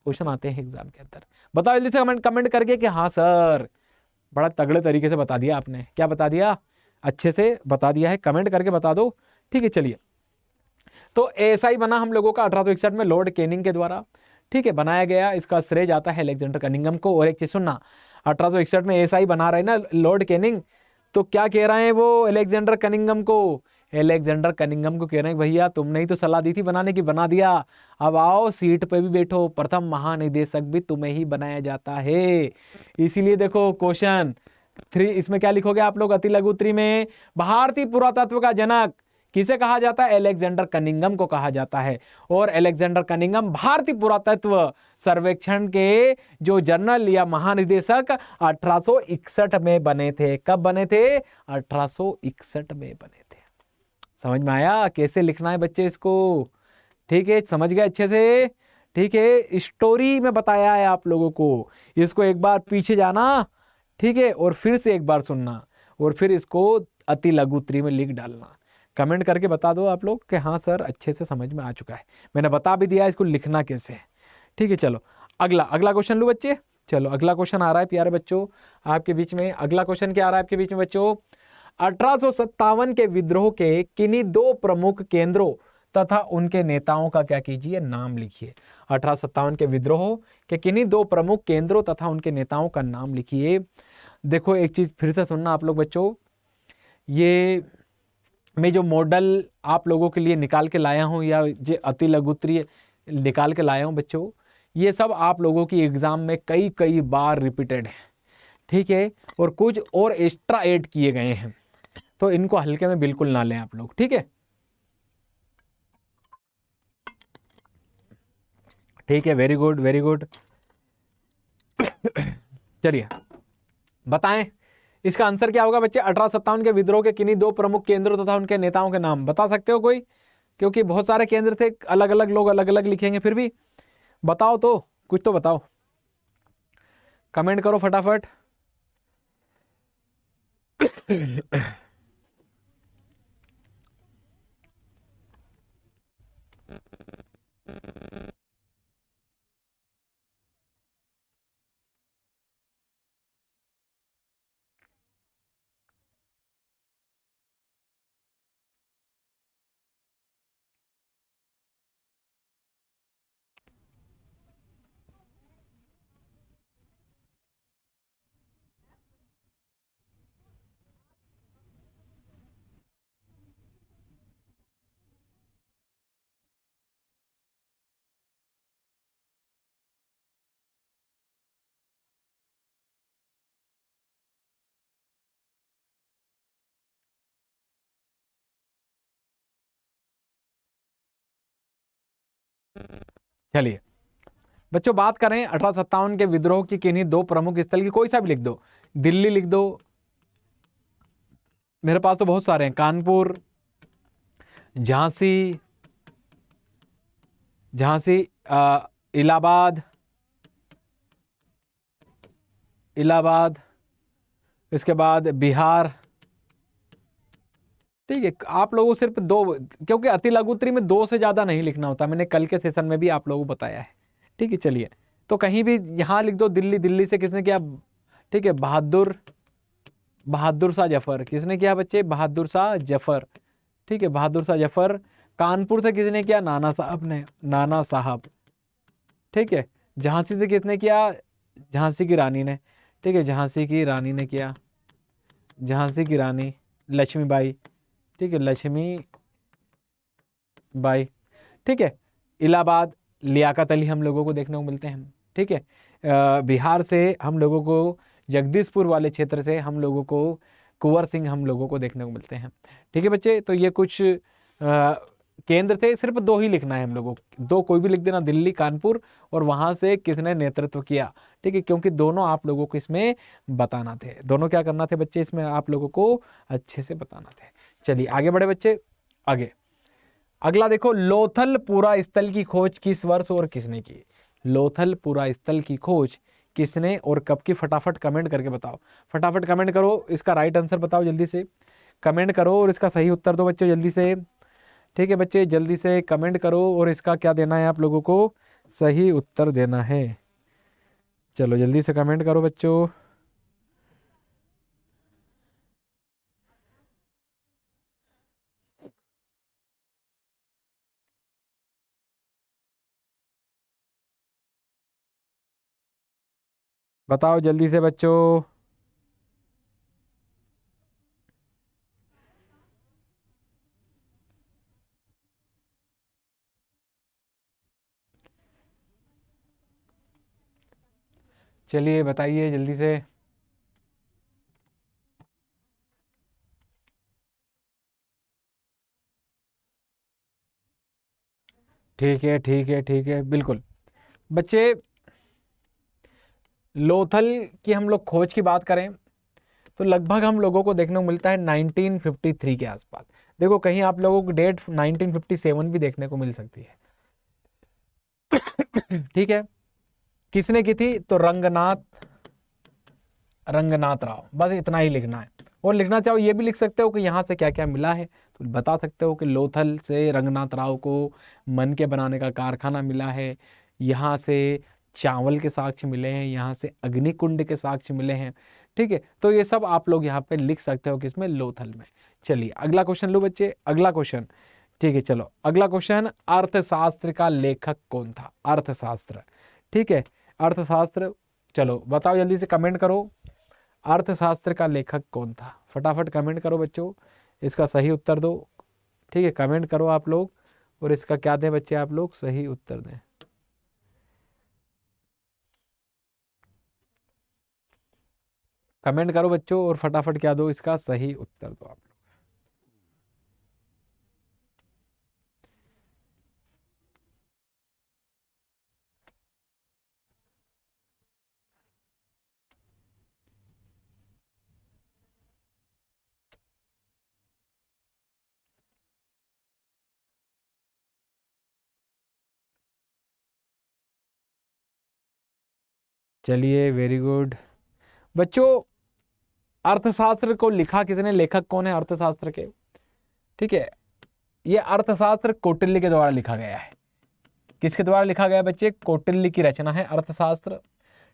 क्वेश्चन आते हैं एग्जाम के अंदर। बताओ जल्दी से कमेंट करके कि हाँ सर, बड़ा तगड़े तरीके से बता दिया आपने। क्या बता दिया? अच्छे से बता दिया है, कमेंट करके बता दो। ठीक है, चलिए। तो ASI बना हम लोगों का 1861 में लॉर्ड कैनिंग के द्वारा। ठीक है, बनाया गया। इसका श्रेय जाता है अलेक्जेंडर कनिंघम को। और एक चीज सुनना, 1861 में ASI बना रहे ना लॉर्ड कैनिंग, तो क्या कह रहे हैं वो अलेक्जेंडर कनिंघम को? अलेक्जेंडर कनिंघम को कह रहे हैं भैया तुमने ही तो सलाह दी थी बनाने की, बना दिया, अब आओ सीट पे भी बैठो, प्रथम महानिदेशक भी तुम्हें ही बनाया जाता है। इसीलिए देखो क्वेश्चन 3 इसमें क्या लिखोगे आप लोग? अति लघु उत्तरी में भारतीय पुरातत्व का जनक किसे कहा जाता है? अलेक्जेंडर कनिंघम को कहा जाता है। और अलेक्जेंडर कनिंघम भारतीय पुरातत्व सर्वेक्षण के जो जनरल या महानिदेशक 1861 में बने थे। कब बने थे? 1861 में बने थे। समझ में आया कैसे लिखना है बच्चे इसको? ठीक है, समझ गए अच्छे से। ठीक है, स्टोरी में बताया है आप लोगों को, इसको एक बार पीछे जाना, ठीक है, और फिर से एक बार सुनना, और फिर इसको अति लघु उत्तरी में लिख डालना। कमेंट करके बता दो आप लोग कि हाँ सर अच्छे से समझ में आ चुका है। मैंने बता भी दिया इसको लिखना कैसे है। ठीक है, चलो अगला क्वेश्चन लो बच्चे। चलो अगला क्वेश्चन आ रहा है प्यारे बच्चों आपके बीच में। अगला क्वेश्चन क्या आ रहा है आपके बीच में बच्चों? 1857 के विद्रोह के किन्हीं दो प्रमुख केंद्रों तथा उनके नेताओं का क्या कीजिए, नाम लिखिए। 1857 के विद्रोह के किन्हीं दो प्रमुख केंद्रों तथा उनके नेताओं का नाम लिखिए। देखो एक चीज फिर से सुनना आप लोग बच्चों, ये मैं जो मॉडल आप लोगों के लिए निकाल के लाया हूं, या जो अति लघुत्तरीय निकाल के लाया हूं बच्चों, ये सब आप लोगों की एग्जाम में कई बार रिपीटेड है। ठीक है, और कुछ और एक्स्ट्रा ऐड किए गए हैं, तो इनको हल्के में बिल्कुल ना लें आप लोग। ठीक है, ठीक है, वेरी गुड वेरी गुड। चलिए बताएं इसका आंसर क्या होगा बच्चे? 1857 के विद्रोह के किन्हीं दो प्रमुख केंद्रों तथा उनके नेताओं के नाम बता सकते हो कोई? क्योंकि बहुत सारे केंद्र थे, अलग अलग लोग अलग अलग लिखेंगे, फिर भी बताओ तो, कुछ तो बताओ, कमेंट करो फटाफट। चलिए बच्चों बात करें 1857 के विद्रोह की किन्हीं दो प्रमुख स्थल की, कोई सा भी लिख दो, दिल्ली लिख दो, मेरे पास तो बहुत सारे हैं, कानपुर, झांसी, इलाहाबाद, इसके बाद बिहार। ठीक है, आप लोगों सिर्फ दो, क्योंकि अति लघुत्तरी में दो से ज्यादा नहीं लिखना होता, मैंने कल के सेशन में भी आप लोगों को बताया है। ठीक है, चलिए तो कहीं भी यहां लिख दो दिल्ली, दिल्ली से किसने किया? ठीक है, बहादुर शाह जफर, किसने किया बच्चे? बहादुर शाह जफर। ठीक है, बहादुर शाह जफर। कानपुर से किसने किया? नाना साहब ने, नाना साहब। ठीक है, झांसी से किसने किया? झांसी की रानी ने। ठीक है, झांसी की रानी ने किया, झांसी की रानी लक्ष्मीबाई। ठीक है, लक्ष्मी बाई। ठीक है, इलाहाबाद लियाकत अली हम लोगों को देखने को मिलते हैं। ठीक है, बिहार से हम लोगों को, जगदीशपुर वाले क्षेत्र से हम लोगों को कुंवर सिंह हम लोगों को देखने को मिलते हैं। ठीक है बच्चे, तो ये कुछ केंद्र थे, सिर्फ दो ही लिखना है हम लोगों को, दो कोई भी लिख देना, दिल्ली, कानपुर, और वहां से किसने नेतृत्व किया। ठीक है, क्योंकि दोनों आप लोगों को इसमें बताना थे, दोनों क्या करना थे बच्चे, इसमें आप लोगों को अच्छे से बताना थे। चलिए आगे बढ़े बच्चे, आगे अगला देखो, लोथलपुरा स्थल की खोज किस वर्ष और किसने की? लोथलपुरा स्थल की खोज किसने और कब की? फटाफट कमेंट करके बताओ, फटाफट कमेंट करो, इसका राइट आंसर बताओ, जल्दी से कमेंट करो और इसका सही उत्तर दो बच्चे जल्दी से। ठीक है बच्चे, जल्दी से कमेंट करो और इसका क्या देना है आप लोगों को? सही उत्तर देना है। चलो जल्दी से कमेंट करो बच्चों। बताओ जल्दी से बच्चों। चलिए बताइए जल्दी से। ठीक है ठीक है ठीक है, बिल्कुल बच्चे, लोथल की हम लोग खोज की बात करें तो लगभग हम लोगों को देखने को मिलता है 1953 के आसपास। देखो कहीं आप लोगों को डेट 1957 भी देखने को मिल सकती है, ठीक है, किसने की थी? तो रंगनाथ राव। बस इतना ही लिखना है। और लिखना चाहो ये भी लिख सकते हो कि यहाँ से क्या क्या मिला है, तो बता सकते हो कि लोथल से रंगनाथ राव को मन के बनाने का कारखाना मिला है, यहाँ से चावल के साक्ष्य मिले हैं, यहाँ से अग्निकुंड के साक्ष्य मिले हैं। ठीक है, तो ये सब आप लोग यहाँ पे लिख सकते हो किसमें? लोथल में। चलिए अगला क्वेश्चन लो बच्चे, अगला क्वेश्चन। ठीक है, चलो अगला क्वेश्चन, अर्थशास्त्र का लेखक कौन था? अर्थशास्त्र, ठीक है, अर्थशास्त्र। चलो बताओ जल्दी से, कमेंट करो, अर्थशास्त्र का लेखक कौन था? फटाफट कमेंट करो बच्चों, इसका सही उत्तर दो। ठीक है, कमेंट करो आप लोग, और इसका क्या दें बच्चे आप लोग? सही उत्तर दें। कमेंट करो बच्चों और फटाफट क्या दो? इसका सही उत्तर दो आप लोग। चलिए वेरी गुड बच्चों, अर्थशास्त्र को लिखा किसने? लेखक कौन है अर्थशास्त्र के? ठीक है, ये अर्थशास्त्र कौटिल्य के द्वारा लिखा गया है। किसके द्वारा लिखा गया बच्चे? कौटिल्य की रचना है अर्थशास्त्र।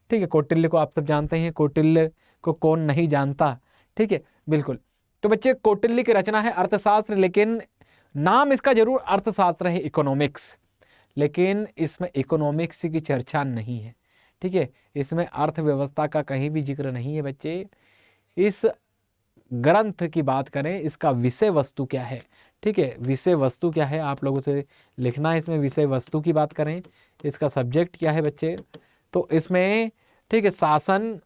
ठीक है, कौटिल्य को आप सब जानते हैं, कौटिल्य को कौन नहीं जानता? ठीक है, बिल्कुल। तो बच्चे कौटिल्य की रचना है अर्थशास्त्र, लेकिन नाम इसका जरूर अर्थशास्त्र है, इकोनॉमिक्स, लेकिन इसमें इकोनॉमिक्स की चर्चा नहीं है। ठीक है, इसमें अर्थव्यवस्था का कहीं भी जिक्र नहीं है बच्चे। इस ग्रंथ की बात करें, इसका विषय वस्तु क्या है? ठीक है, विषय वस्तु क्या है आप लोगों से लिखना है। इसमें विषय वस्तु की बात करें, इसका सब्जेक्ट क्या है बच्चे? तो इसमें ठीक है, शासन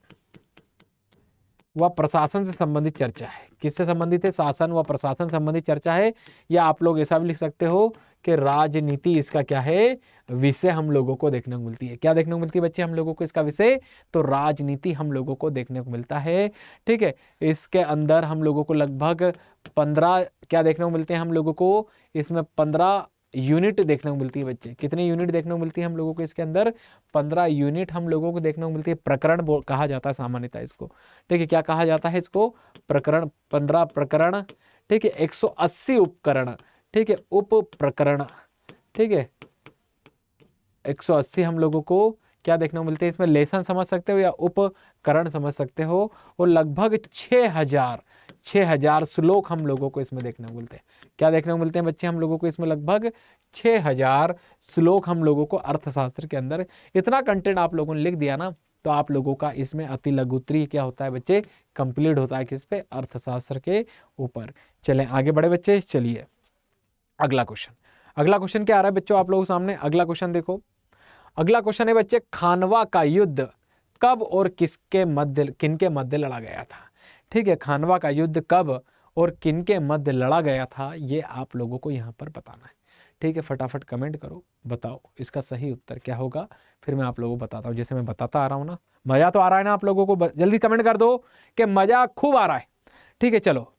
व प्रशासन से संबंधित चर्चा है। किससे संबंधित है? शासन व प्रशासन संबंधित चर्चा है। या आप लोग ऐसा भी लिख सकते हो कि राजनीति इसका क्या है? विषय हम लोगों को देखने को मिलती है। क्या देखने को मिलती है बच्चे हम लोगों को? इसका विषय तो राजनीति हम लोगों को देखने को मिलता है। ठीक है, इसके अंदर हम लोगों को लगभग 15 क्या देखने को मिलते हैं हम लोगों को? इसमें 15 यूनिट देखने को मिलती है बच्चे। कितनी यूनिट देखने को मिलती है हम लोगों को? इसके अंदर 15 यूनिट हम लोगों को देखने को मिलती है। प्रकरण कहा जाता है सामान्यतः इसको। ठीक है, क्या कहा जाता है इसको? प्रकरण। 15 प्रकरण। ठीक है, 180 उपकरण। ठीक है, उप प्रकरण। ठीक है, 180 हम लोगों को क्या देखने को मिलते हैं इसमें? लेसन समझ सकते हो या उपकरण समझ सकते हो। और लगभग 6000 श्लोक हम लोगों को इसमें देखने को मिलते हैं। क्या देखने को मिलते हैं बच्चे हम लोगों को इसमें? लगभग 6000 श्लोक हम लोगों को अर्थशास्त्र के अंदर। इतना कंटेंट आप लोगों ने लिख दिया ना, तो आप लोगों का इसमें अति लघुत्री क्या होता है बच्चे? कंप्लीट होता है। किस पे? अर्थशास्त्र के ऊपर। चलें आगे बढ़े बच्चे। चलिए अगला क्वेश्चन, अगला क्वेश्चन क्या आ रहा है बच्चों आप लोगों के सामने? अगला क्वेश्चन देखो, अगला क्वेश्चन है बच्चे, खानवा का युद्ध कब और किनके मध्य लड़ा गया था? ठीक है, खानवा का युद्ध कब और किनके मध्य लड़ा गया था, ये आप लोगों को यहाँ पर बताना है। ठीक है, फटाफट कमेंट करो, बताओ इसका सही उत्तर क्या होगा। फिर मैं आप लोगों को बताता हूँ, जैसे मैं बताता आ रहा हूँ ना। मजा तो आ रहा है ना आप लोगों को? जल्दी कमेंट कर दो कि मजा खूब आ रहा है। ठीक है, चलो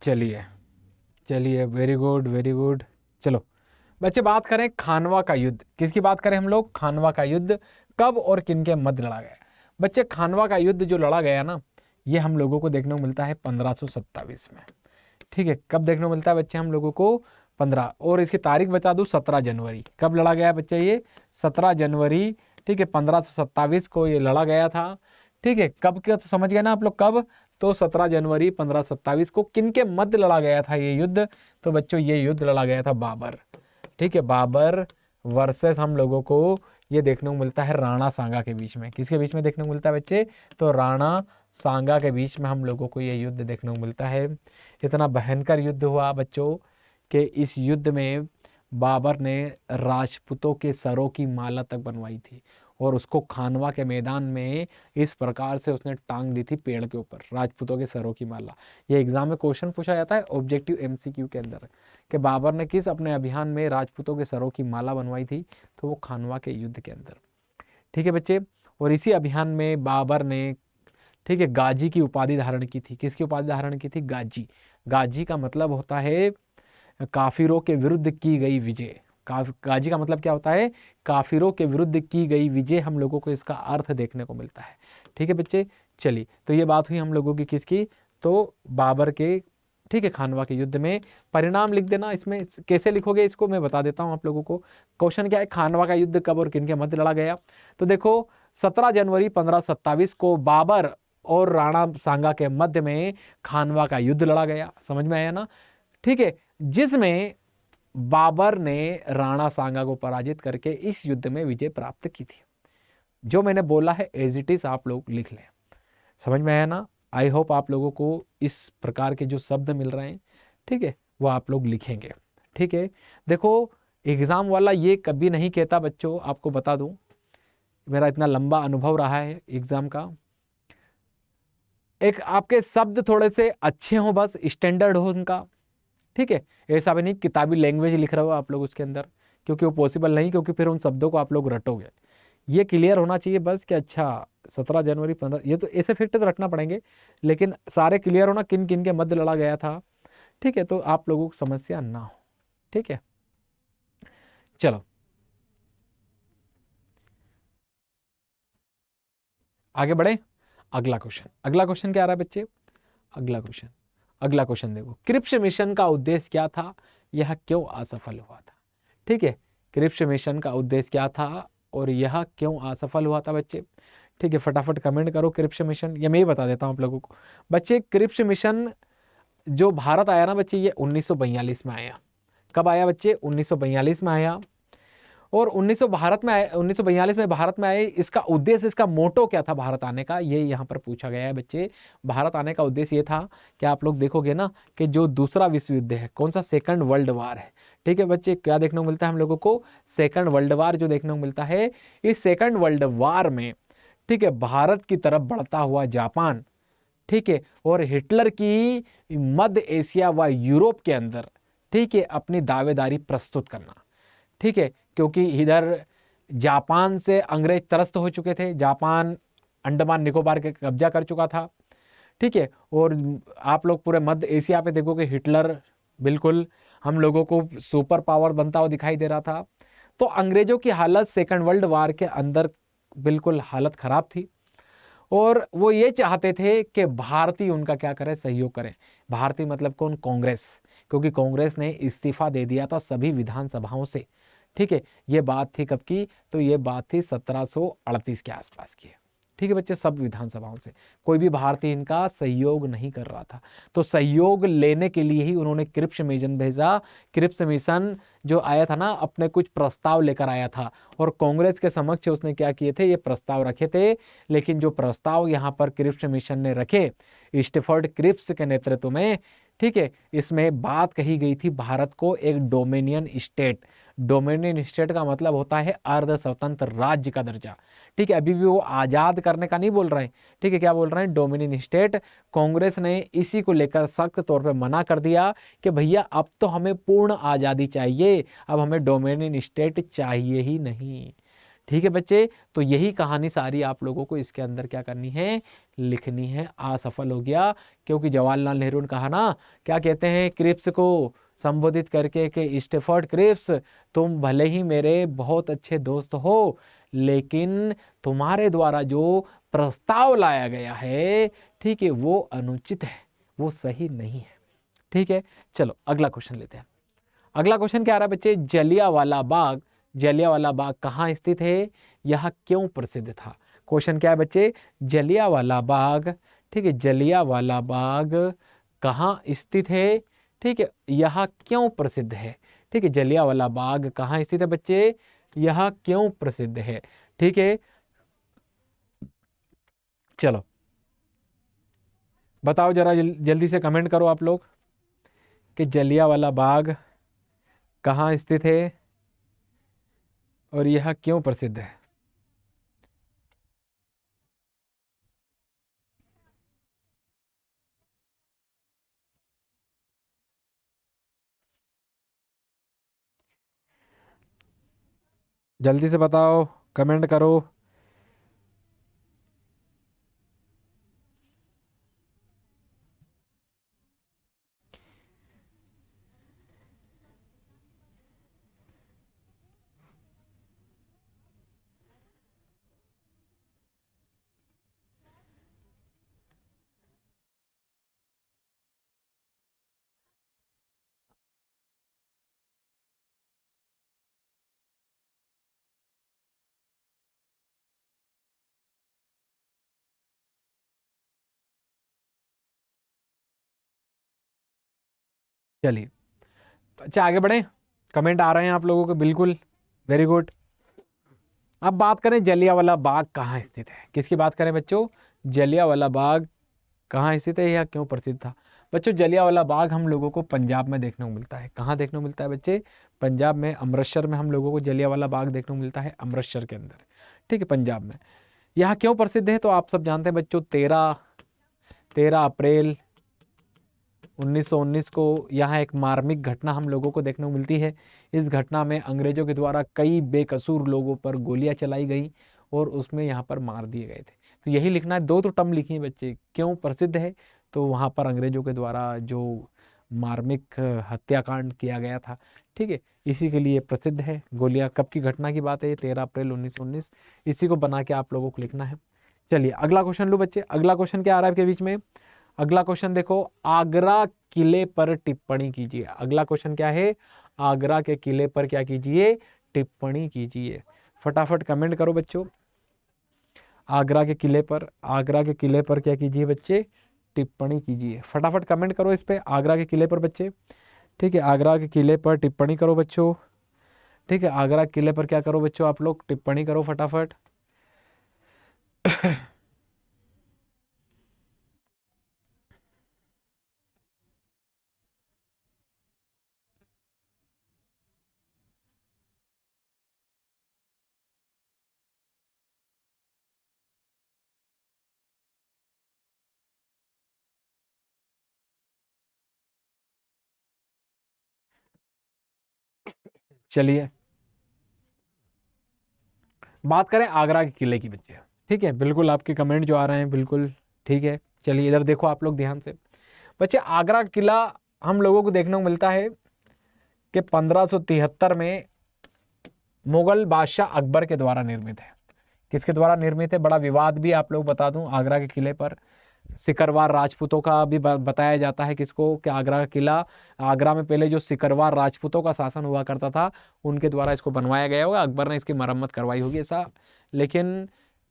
चलिए चलिए, वेरी गुड वेरी गुड। चलो बच्चे बात करें खानवा का युद्ध। किसकी बात करें हम लोग? खानवा का युद्ध कब और किनके मध्य लड़ा गया? बच्चे खानवा का युद्ध जो लड़ा गया ना, ये हम लोगों को देखने को मिलता है 1527 में। ठीक है, कब देखने को मिलता है बच्चे हम लोगों को 15, और इसकी तारीख बता दूं 17 जनवरी। कब लड़ा गया बच्चे ये 17 जनवरी, ठीक है 1527 को ये लड़ा गया था। ठीक है, कब क्या तो समझ गए ना आप लोग, कब तो 17 जनवरी 1527 को किनके मध्य लड़ा गया था ये युद्ध, तो बच्चों ये युद्ध लड़ा गया था बाबर। ठीक है, बाबर वर्सेस हम लोगों को ये देखने को मिलता है राणा सांगा के बीच में। किसके बीच में देखने को मिलता है बच्चे, तो राणा सांगा के बीच में हम लोगों को ये युद्ध देखने को मिलता है। इतना भयंकर युद्ध हुआ बच्चों कि इस युद्ध में बाबर ने राजपूतों के सरों की माला तक बनवाई थी, और उसको खानवा के मैदान में इस प्रकार से उसने टांग दी थी पेड़ के ऊपर, राजपूतों के सरों की माला। ये एग्जाम में क्वेश्चन पूछा जाता है ऑब्जेक्टिव एमसीक्यू के अंदर कि बाबर ने किस अपने अभियान में राजपूतों के सरों की माला बनवाई थी, तो वो खानवा के युद्ध के अंदर। ठीक है बच्चे, और इसी अभियान में बाबर ने, ठीक है, गाजी की उपाधि धारण की थी। किसकी उपाधि धारण की थी, गाजी। गाजी का मतलब होता है काफिरों के विरुद्ध की गई विजय। गाजी का मतलब क्या होता है, काफिरों के विरुद्ध की गई विजय, हम लोगों को इसका अर्थ देखने को मिलता है। ठीक है बच्चे, चलिए तो ये बात हुई हम लोगों की किसकी, तो बाबर के, ठीक है, खानवा के युद्ध में। परिणाम लिख देना, इसमें कैसे लिखोगे इसको मैं बता देता हूं आप लोगों को। क्वेश्चन क्या है, खानवा का युद्ध कब और किनके मध्य लड़ा गया, तो देखो 17 जनवरी 1527 को बाबर और राणा सांगा के मध्य में खानवा का युद्ध लड़ा गया। समझ में आया ना। ठीक है, जिसमें बाबर ने राणा सांगा को पराजित करके इस युद्ध में विजय प्राप्त की थी। जो मैंने बोला है एज इट इज आप लोग लिख लें। समझ में आया ना। आई होप आप लोगों को इस प्रकार के जो शब्द मिल रहे हैं, ठीक है, वो आप लोग लिखेंगे। ठीक है, देखो एग्जाम वाला ये कभी नहीं कहता बच्चों, आपको बता दूं, मेरा इतना लंबा अनुभव रहा है एग्जाम का, एक आपके शब्द थोड़े से अच्छे हों, बस स्टैंडर्ड हो उनका। ठीक है, ऐसा भी नहीं किताबी लैंग्वेज लिख रहे हो आप लोग उसके अंदर, क्योंकि वो पॉसिबल नहीं, क्योंकि फिर उन शब्दों को आप लोग रटोगे। ये क्लियर होना चाहिए बस कि अच्छा 17 जनवरी 15, ये तो ऐसे फैक्ट तो रटना पड़ेंगे, लेकिन सारे क्लियर होना किन किन के मध्य लड़ा गया था। ठीक है, तो आप लोगों को समस्या ना हो। ठीक है, चलो आगे बढ़े। अगला क्वेश्चन क्या आ रहा है बच्चे, अगला क्वेश्चन देखो, क्रिप्स मिशन का उद्देश्य क्या था, यह क्यों असफल हुआ था। ठीक है, क्रिप्स मिशन का उद्देश्य क्या था और यह क्यों असफल हुआ था बच्चे। ठीक है, फटाफट कमेंट करो क्रिप्स मिशन, ये मैं ही बता देता हूं आप लोगों को बच्चे। क्रिप्स मिशन जो भारत आया ना बच्चे, ये 1942 में आया। कब आया बच्चे, 1942 में आया। और 1942 में भारत में आए, इसका उद्देश्य, इसका मोटो क्या था भारत आने का, ये यहाँ पर पूछा गया है बच्चे। भारत आने का उद्देश्य ये था कि आप लोग देखोगे ना कि जो दूसरा विश्व युद्ध है, कौन सा, सेकंड वर्ल्ड वार है। ठीक है बच्चे, क्या देखने को मिलता है हम लोगों को, सेकंड वर्ल्ड वार जो देखने को मिलता है, इस सेकंड वर्ल्ड वार में, ठीक है, भारत की तरफ बढ़ता हुआ जापान, ठीक है, और हिटलर की मध्य एशिया व यूरोप के अंदर, ठीक है, अपनी दावेदारी प्रस्तुत करना। ठीक है, क्योंकि इधर जापान से अंग्रेज त्रस्त हो चुके थे, जापान अंडमान निकोबार के कब्जा कर चुका था। ठीक है, और आप लोग पूरे मध्य एशिया पे देखोगे हिटलर बिल्कुल हम लोगों को सुपर पावर बनता हुआ दिखाई दे रहा था। तो अंग्रेजों की हालत सेकंड वर्ल्ड वार के अंदर बिल्कुल हालत खराब थी, और वो ये चाहते थे कि भारतीय उनका क्या करें, सहयोग करें। भारतीय मतलब कौन, कांग्रेस, क्योंकि कांग्रेस ने इस्तीफा दे दिया था सभी विधानसभाओं से। ठीक है, ये बात थी कब की, तो ये बात थी 1738 के आसपास की है। ठीक है बच्चे, सब विधानसभाओं से कोई भी भारतीय इनका सहयोग नहीं कर रहा था। तो सहयोग लेने के लिए ही उन्होंने क्रिप्स मिशन भेजा। क्रिप्स मिशन जो आया था ना, अपने कुछ प्रस्ताव लेकर आया था, और कांग्रेस के समक्ष उसने क्या किए थे, ये प्रस्ताव रखे थे। लेकिन जो प्रस्ताव यहाँ पर क्रिप्स मिशन ने रखे, स्टीफर्ड क्रिप्स के नेतृत्व में, ठीक है, इसमें बात कही गई थी भारत को एक डोमिनियन स्टेट, डोमिनियन स्टेट का मतलब होता है अर्ध स्वतंत्र राज्य का दर्जा। ठीक है, अभी भी वो आजाद करने का नहीं बोल रहे हैं। ठीक है, क्या बोल रहे हैं, डोमिनियन स्टेट। कांग्रेस ने इसी को लेकर सख्त तौर पे मना कर दिया कि भैया अब तो हमें पूर्ण आजादी चाहिए, अब हमें डोमिनियन स्टेट चाहिए ही नहीं। ठीक है बच्चे, तो यही कहानी सारी आप लोगों को इसके अंदर क्या करनी है, लिखनी है। असफल हो गया, क्योंकि जवाहरलाल नेहरू ने कहा ना, क्या कहते हैं क्रिप्स को संबोधित करके कि स्टीफर्ड क्रिप्स, तुम भले ही मेरे बहुत अच्छे दोस्त हो, लेकिन तुम्हारे द्वारा जो प्रस्ताव लाया गया है, ठीक है, वो अनुचित है, वो सही नहीं है। ठीक है, चलो अगला क्वेश्चन लेते हैं। अगला क्वेश्चन क्या आ रहा है बच्चे, जलियांवाला बाग कहाँ स्थित है, यह क्यों प्रसिद्ध था। क्वेश्चन क्या है बच्चे, जलियांवाला बाग, ठीक है, जलियांवाला बाग कहाँ स्थित है, ठीक है, यह क्यों प्रसिद्ध है। ठीक है, जलियांवाला बाग कहाँ स्थित है बच्चे, यह क्यों प्रसिद्ध है। ठीक है, चलो बताओ जरा, जल्दी से कमेंट करो आप लोग कि जलियांवाला बाग कहाँ स्थित है और यह क्यों प्रसिद्ध है। जल्दी से बताओ, कमेंट करो। चलिए अच्छा आगे बढ़े, कमेंट आ रहे हैं आप लोगों के, बिल्कुल, वेरी गुड। अब बात करें जलियांवाला बाग कहाँ स्थित है, किसकी बात करें बच्चों, जलियांवाला बाग कहाँ स्थित है, यह क्यों प्रसिद्ध था। बच्चों जलियांवाला बाग हम लोगों को पंजाब में देखने को मिलता है। कहाँ देखने को मिलता है बच्चे, पंजाब में, अमृतसर में हम लोगों को जलियांवाला बाग देखने को मिलता है, अमृतसर के अंदर। ठीक है, पंजाब में। यह क्यों प्रसिद्ध है तो आप सब जानते हैं बच्चों, 13 अप्रैल 1919 को यहाँ एक मार्मिक घटना हम लोगों को देखने को मिलती है। इस घटना में अंग्रेजों के द्वारा कई बेकसूर लोगों पर गोलियां चलाई गई और उसमें यहाँ पर मार दिए गए थे। तो यही लिखना है, दो तो टर्म लिखी है बच्चे, क्यों प्रसिद्ध है तो वहाँ पर अंग्रेजों के द्वारा जो मार्मिक हत्याकांड किया गया था, ठीक है, इसी के लिए प्रसिद्ध है। गोलियां कब की घटना की बात है, ये 13 अप्रैल 1919, इसी को बना के आप लोगों को लिखना है। चलिए अगला क्वेश्चन लो बच्चे। अगला क्वेश्चन क्या आ रहा है आपके बीच में, अगला क्वेश्चन देखो, आगरा किले पर टिप्पणी कीजिए। अगला क्वेश्चन क्या है, आगरा के किले पर क्या कीजिए, टिप्पणी कीजिए। फटाफट कमेंट करो बच्चों, आगरा के किले पर, आगरा के किले पर क्या कीजिए बच्चे, टिप्पणी कीजिए। फटाफट कमेंट करो इस पे, आगरा के किले पर बच्चे। ठीक है, आगरा के किले पर टिप्पणी करो बच्चों। ठीक है, आगरा के किले पर क्या करो बच्चों, आप लोग टिप्पणी करो फटाफट। चलिए बात करें आगरा के किले की बच्चे। ठीक है, बिल्कुल आपके कमेंट जो आ रहे हैं बिल्कुल ठीक है। चलिए इधर देखो आप लोग ध्यान से बच्चे, आगरा किला हम लोगों को देखने को मिलता है कि 1573 में मुगल बादशाह अकबर के द्वारा निर्मित है। किसके द्वारा निर्मित है, बड़ा विवाद भी आप लोग बता दूं, आगरा के किले पर सिकरवार राजपूतों का भी बताया जाता है किसको, कि आगरा का किला, आगरा में पहले जो सिकरवार राजपूतों का शासन हुआ करता था उनके द्वारा इसको बनवाया गया होगा, अकबर ने इसकी मरम्मत करवाई होगी ऐसा। लेकिन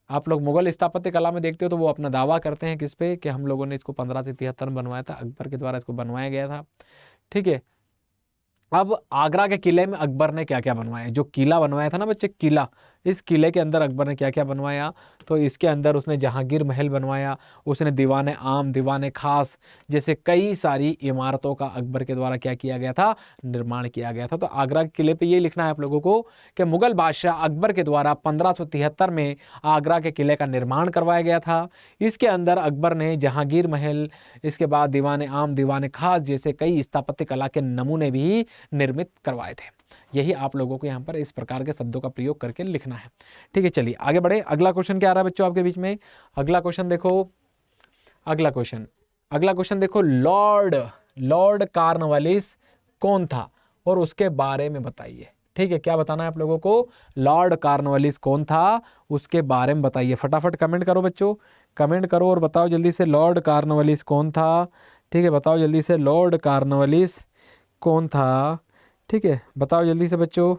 आप लोग मुगल स्थापत्य कला में देखते हो तो वो अपना दावा करते हैं किस पे, कि हम लोगों ने इसको 1573 में बनवाया था, अकबर के द्वारा इसको बनवाया गया था। ठीक है, अब आगरा के किले में अकबर ने क्या क्या बनवाया, जो किला बनवाया था ना बच्चे, किला, इस किले के अंदर अकबर ने क्या क्या बनवाया, तो इसके अंदर उसने जहांगीर महल बनवाया, उसने दीवाने आम, दीवाने खास जैसे कई सारी इमारतों का अकबर के द्वारा क्या किया गया था, निर्माण किया गया था। तो आगरा के किले पे ये लिखना है आप लोगों को कि मुगल बादशाह अकबर के द्वारा 1573 में आगरा के किले का निर्माण करवाया गया था। इसके अंदर अकबर ने जहांगीर महल, इसके बाद दीवाने आम, दीवाने खास जैसे कई स्थापत्य कला के नमूने भी निर्मित करवाए थे। यही आप लोगों को यहाँ पर इस प्रकार के शब्दों का प्रयोग करके लिखना है। ठीक है, चलिए आगे बढ़े। अगला क्वेश्चन क्या आ रहा है बच्चों आपके बीच में, अगला क्वेश्चन देखो, अगला क्वेश्चन देखो, लॉर्ड कॉर्नवालिस कौन था और उसके बारे में बताइए। ठीक है, क्या बताना है आप लोगों को, लॉर्ड कॉर्नवालिस कौन था उसके बारे में बताइए। फटाफट कमेंट करो बच्चों, कमेंट करो और बताओ जल्दी से लॉर्ड कॉर्नवालिस कौन था। ठीक है, बताओ जल्दी से लॉर्ड कॉर्नवालिस कौन था। ठीक है, बताओ जल्दी से बच्चों।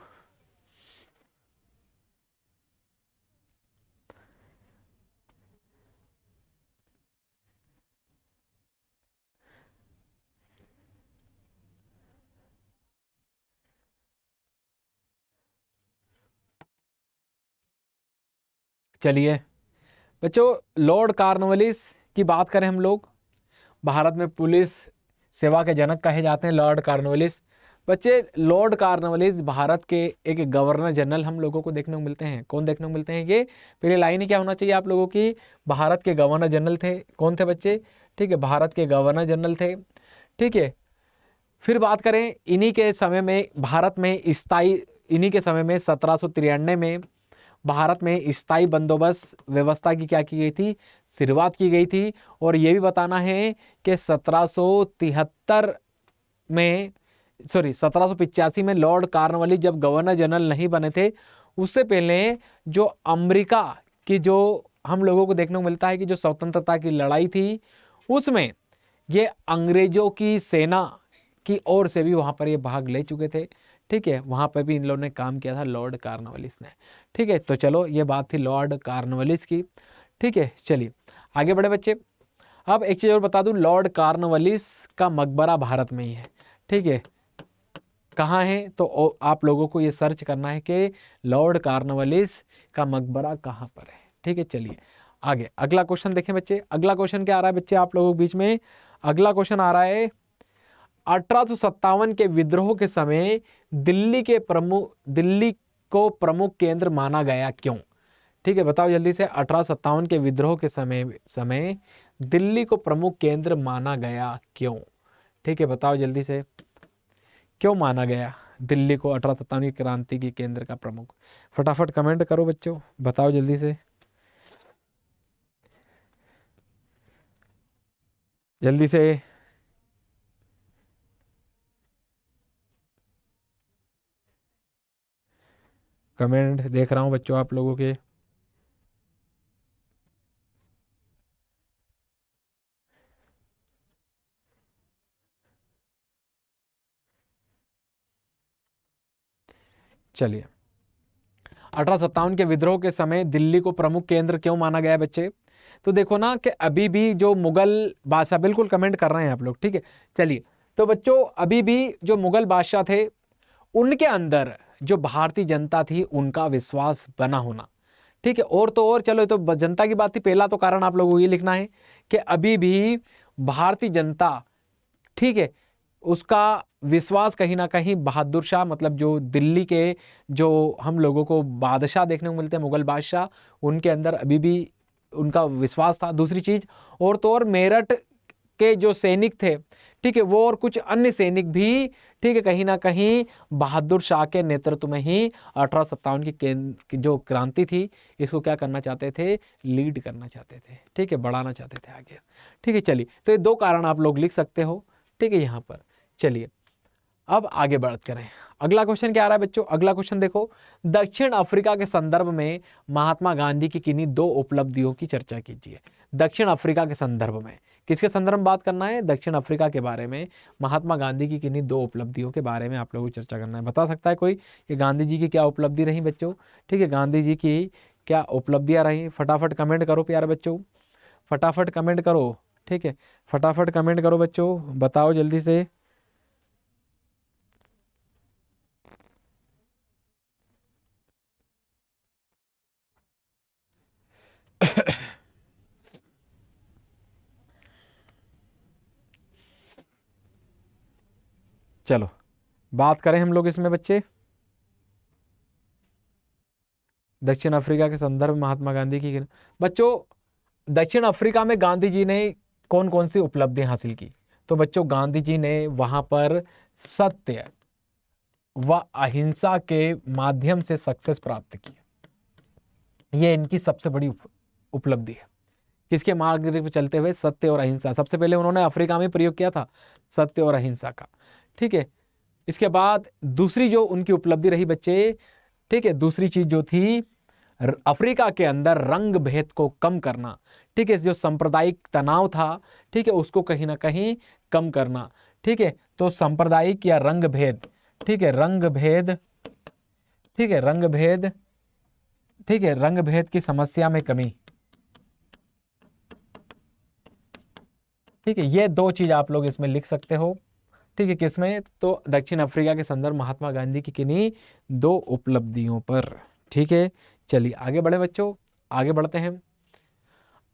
चलिए बच्चों, लॉर्ड कॉर्नवालिस की बात करें हम लोग, भारत में पुलिस सेवा के जनक कहे जाते हैं लॉर्ड कॉर्नवालिस। बच्चे, लॉर्ड कॉर्नवालिस भारत के एक गवर्नर जनरल हम लोगों को देखने को मिलते हैं। कौन देखने को मिलते हैं ये, पहले लाइन ही क्या होना चाहिए आप लोगों की, भारत के गवर्नर जनरल थे। कौन थे बच्चे, ठीक है, भारत के गवर्नर जनरल थे। ठीक है, फिर बात करें इन्हीं के समय में भारत में स्थायी, इन्हीं के समय में 1793 में भारत में स्थायी बंदोबस्त व्यवस्था की क्या की गई थी, शुरुआत की गई थी। और ये भी बताना है कि 1783 में, सॉरी 1785 में लॉर्ड कॉर्नवालिस जब गवर्नर जनरल नहीं बने थे, उससे पहले जो अमेरिका की जो हम लोगों को देखने को मिलता है कि जो स्वतंत्रता की लड़ाई थी, उसमें ये अंग्रेजों की सेना की ओर से भी वहां पर ये भाग ले चुके थे। ठीक है, वहां पर भी इन लोगों ने काम किया था लॉर्ड कॉर्नवालिस ने। ठीक है, तो चलो ये बात थी लॉर्ड कॉर्नवालिस की। ठीक है, चलिए आगे बढ़े बच्चे। अब एक चीज और बता दूं, लॉर्ड कॉर्नवालिस का मकबरा भारत में ही है। ठीक है, कहाँ है, तो आप लोगों को ये सर्च करना है कि लॉर्ड कॉर्नवालिस का मकबरा कहाँ पर है। ठीक है, चलिए आगे अगला क्वेश्चन देखें बच्चे। अगला क्वेश्चन क्या आ रहा है बच्चे आप लोगों के बीच में, अगला क्वेश्चन आ रहा है 1857 के विद्रोह के समय दिल्ली को प्रमुख केंद्र माना गया क्यों। ठीक है, बताओ जल्दी से, 1857 के विद्रोह के समय दिल्ली को प्रमुख केंद्र माना गया क्यों। ठीक है, बताओ जल्दी से, क्यों माना गया दिल्ली को 1857 की क्रांति की केंद्र का प्रमुख। फटाफट कमेंट करो बच्चों, बताओ जल्दी से, जल्दी से कमेंट देख रहा हूं बच्चों आप लोगों के। चलिए, 1857 के विद्रोह के समय दिल्ली को प्रमुख केंद्र क्यों माना गया है बच्चे, तो देखो ना कि अभी भी जो मुगल बादशाह, बिल्कुल कमेंट कर रहे हैं आप लोग। ठीक है, चलिए, तो बच्चों अभी भी जो मुगल बादशाह थे उनके अंदर जो भारतीय जनता थी उनका विश्वास बना होना। ठीक है, और तो और चलो, तो जनता की बात थी, पहला तो कारण आप लोगों को ये लिखना है कि अभी भी भारतीय जनता, ठीक है, उसका विश्वास कहीं ना कहीं बहादुर शाह, मतलब जो दिल्ली के जो हम लोगों को बादशाह देखने को मिलते हैं मुगल बादशाह, उनके अंदर अभी भी उनका विश्वास था। दूसरी चीज, और तो और मेरठ के जो सैनिक थे, ठीक है, वो और कुछ अन्य सैनिक भी, ठीक है, कहीं ना कहीं बहादुर शाह के नेतृत्व में ही 1857 की जो क्रांति थी इसको क्या करना चाहते थे, लीड करना चाहते थे। ठीक है, बढ़ाना चाहते थे आगे। ठीक है, चलिए, तो ये दो कारण आप लोग लिख सकते हो। ठीक है, यहाँ पर चलिए अब आगे बढ़त करें। अगला क्वेश्चन क्या आ रहा है बच्चों, अगला क्वेश्चन देखो, दक्षिण अफ्रीका के संदर्भ में महात्मा गांधी की किन्हीं दो उपलब्धियों की चर्चा कीजिए। दक्षिण अफ्रीका के संदर्भ में, किसके संदर्भ में बात करना है, दक्षिण अफ्रीका के बारे में महात्मा गांधी की किन्हीं दो उपलब्धियों के बारे में आप लोगों को चर्चा करना है। बता सकता है कोई कि गांधी जी की क्या उपलब्धि रही बच्चों। ठीक है, गांधी जी की क्या उपलब्धियां रही, फटाफट कमेंट करो प्यारे बच्चों, फटाफट कमेंट करो। ठीक है, फटाफट कमेंट करो बच्चों, बताओ जल्दी से। चलो बात करें हम लोग इसमें बच्चे, दक्षिण अफ्रीका के संदर्भ में महात्मा गांधी की। बच्चों दक्षिण अफ्रीका में गांधी जी ने कौन कौन सी उपलब्धियां हासिल की, तो बच्चों गांधी जी ने वहां पर सत्य व अहिंसा के माध्यम से सक्सेस प्राप्त की। ये इनकी सबसे बड़ी उपलब्धि है। किसके मार्ग पर चलते हुए, सत्य और अहिंसा। सबसे पहले उन्होंने अफ्रीका में प्रयोग किया था सत्य और अहिंसा का। ठीक है, इसके बाद दूसरी जो उनकी उपलब्धि रही बच्चे, ठीक है, दूसरी चीज जो थी अफ्रीका के अंदर रंग भेद को कम करना, ठीक है, जो सांप्रदायिक तनाव था, ठीक है, उसको कहीं ना कहीं कम करना, ठीक है। तो सांप्रदायिक या रंग भेद, ठीक है, रंग भेद, ठीक है, रंग भेद, ठीक है, रंग भेद की समस्या में कमी, ठीक है। ये दो चीज आप लोग इसमें लिख सकते हो, ठीक है, किसमें, तो दक्षिण अफ्रीका के संदर्भ महात्मा गांधी की किन्हीं दो उपलब्धियों पर, ठीक है। चलिए आगे बढ़े बच्चों, आगे बढ़ते हैं।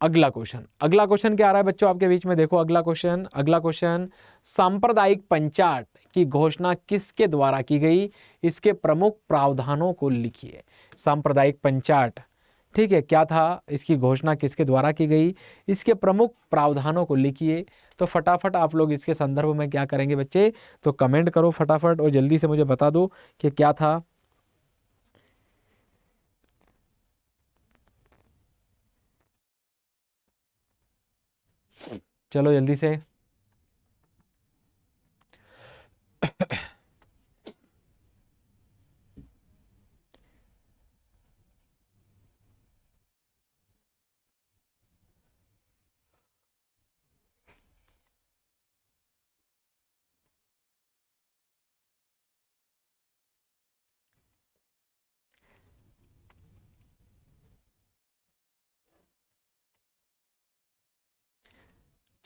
अगला क्वेश्चन, अगला क्वेश्चन क्या आ रहा है बच्चों आपके बीच में, देखो अगला क्वेश्चन, अगला क्वेश्चन, सांप्रदायिक पंचायत की घोषणा किसके द्वारा की गई, इसके प्रमुख प्रावधानों को लिखिए। सांप्रदायिक पंचायत, ठीक है, क्या था, इसकी घोषणा किसके द्वारा की गई, इसके प्रमुख प्रावधानों को लिखिए। तो फटाफट आप लोग इसके संदर्भ में क्या करेंगे बच्चे, तो कमेंट करो फटाफट और जल्दी से मुझे बता दो कि क्या था। चलो जल्दी से।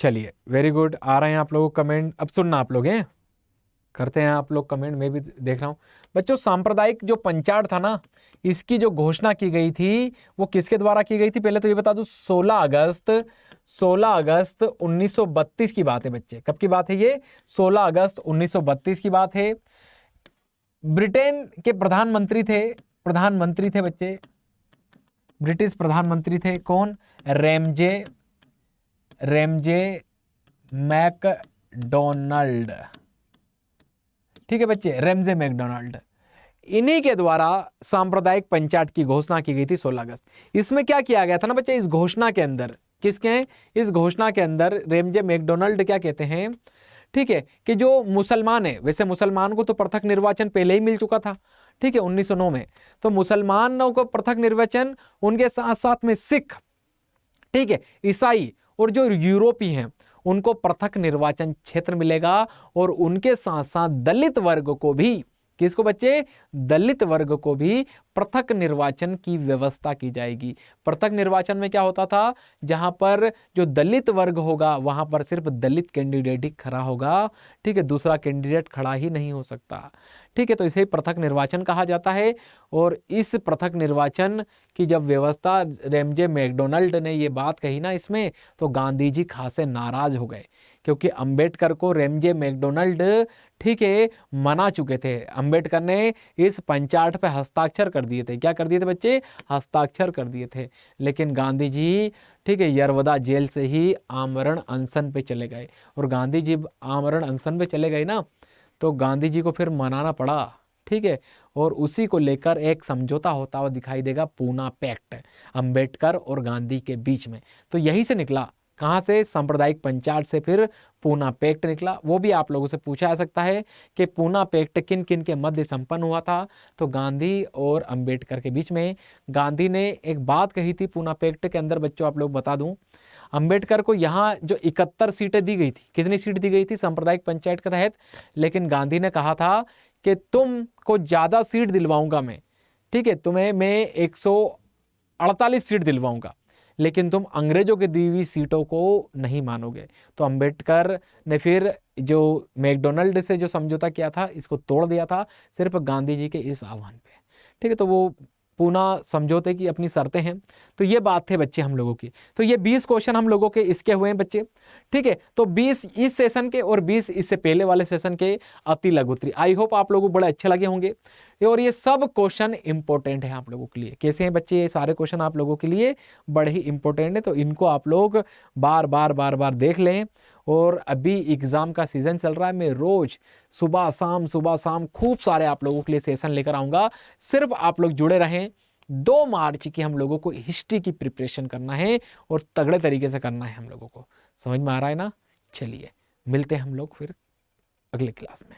चलिए वेरी गुड, आ रहे हैं आप लोगों को कमेंट। अब सुनना आप लोग हैं, करते हैं आप लोग कमेंट, मैं भी देख रहा हूं बच्चों। सांप्रदायिक जो पंचायत था ना, इसकी जो घोषणा की गई थी वो किसके द्वारा की गई थी, पहले तो ये बता दूं, 16 अगस्त 1932 की बात है बच्चे। कब की बात है ये, 16 अगस्त 1932 की बात है। ब्रिटेन के प्रधानमंत्री थे बच्चे, ब्रिटिश प्रधानमंत्री थे कौन, रेमजे मैकडोनाल्ड, ठीक है बच्चे, रेमजे मैकडोनाल्ड। इन्हीं के द्वारा सांप्रदायिक पंचायत की घोषणा की गई थी 16 अगस्त। इसमें क्या किया गया था ना बच्चे, इस घोषणा के अंदर, किसके, इस घोषणा के अंदर रेमजे मैकडोनाल्ड क्या कहते हैं, ठीक है, कि जो मुसलमान है, वैसे मुसलमान को तो पृथक निर्वाचन पहले ही मिल चुका था, ठीक है, 1909 में। तो मुसलमानों को पृथक निर्वाचन, उनके साथ साथ में सिख, ठीक है, ईसाई और जो यूरोपीय हैं उनको पृथक निर्वाचन क्षेत्र मिलेगा। और उनके साथ साथ दलित वर्ग को भी, किसको बच्चे, दलित वर्ग को भी पृथक निर्वाचन की व्यवस्था की जाएगी। पृथक निर्वाचन में क्या होता था, जहां पर जो दलित वर्ग होगा वहां पर सिर्फ दलित कैंडिडेट ही खड़ा होगा, ठीक है, दूसरा कैंडिडेट खड़ा ही नहीं हो सकता, ठीक है। तो इसे पृथक निर्वाचन कहा जाता है। और इस पृथक निर्वाचन की जब व्यवस्था रेमजे मैकडोनाल्ड ने ये बात कही ना इसमें, तो गांधी जी खासे नाराज हो गए, क्योंकि अंबेडकर को रेमजे मैकडोनाल्ड, ठीक है, मना चुके थे। अंबेडकर ने इस पंचायत पे हस्ताक्षर कर दिए थे, क्या कर दिए थे बच्चे, हस्ताक्षर कर दिए थे। लेकिन गांधी जी, ठीक है, यरवदा जेल से ही आमरण अनशन पे चले गए। और गांधी जी आमरण अनशन पे चले गए ना, तो गांधी जी को फिर मनाना पड़ा, ठीक है। और उसी को लेकर एक समझौता होता हुआ दिखाई देगा, पूना पैक्ट, अंबेडकर और गांधी के बीच में। तो यही से निकला, कहाँ से, सांप्रदायिक पंचायत से फिर पूना पैक्ट निकला। वो भी आप लोगों से पूछा जा सकता है कि पूना पैक्ट किन किन के मध्य संपन्न हुआ था, तो गांधी और अंबेडकर के बीच में। गांधी ने एक बात कही थी पूना पैक्ट के अंदर बच्चों, आप लोग बता दूं, अंबेडकर को यहाँ जो 71 सीटें दी गई थी, कितनी सीट दी गई थी सांप्रदायिक पंचायत के तहत, लेकिन गांधी ने कहा था कि तुमको ज्यादा सीट दिलवाऊंगा मैं, ठीक है, तुम्हें मैं 148 सीट दिलवाऊंगा, लेकिन तुम अंग्रेजों की दी हुई सीटों को नहीं मानोगे। तो अंबेडकर ने फिर जो मैकडोनाल्ड से जो समझौता किया था, इसको तोड़ दिया था सिर्फ गांधी जी के इस आह्वान पे, ठीक है। तो वो पूना समझौते की अपनी शर्तें हैं। तो ये बात थे बच्चे हम लोगों की। तो ये 20 क्वेश्चन हम लोगों के इसके हुए हैं बच्चे, ठीक है। तो 20 इस सेशन के और 20 इससे पहले वाले सेशन के अति लघुत्री। आई होप आप लोगों को बड़े अच्छे लगे होंगे। और ये सब क्वेश्चन इंपॉर्टेंट है आप लोगों के लिए। कैसे हैं बच्चे, ये सारे क्वेश्चन आप लोगों के लिए बड़े ही इंपॉर्टेंट है। तो इनको आप लोग बार बार देख लें। और अभी एग्जाम का सीजन चल रहा है, मैं रोज सुबह शाम खूब सारे आप लोगों के लिए सेशन लेकर आऊंगा। सिर्फ आप लोग जुड़े रहें। 2 मार्च की हम लोगों को हिस्ट्री की प्रिपरेशन करना है और तगड़े तरीके से करना है हम लोगों को। समझ में आ रहा है ना? चलिए मिलते हैं हम लोग फिर अगले क्लास में।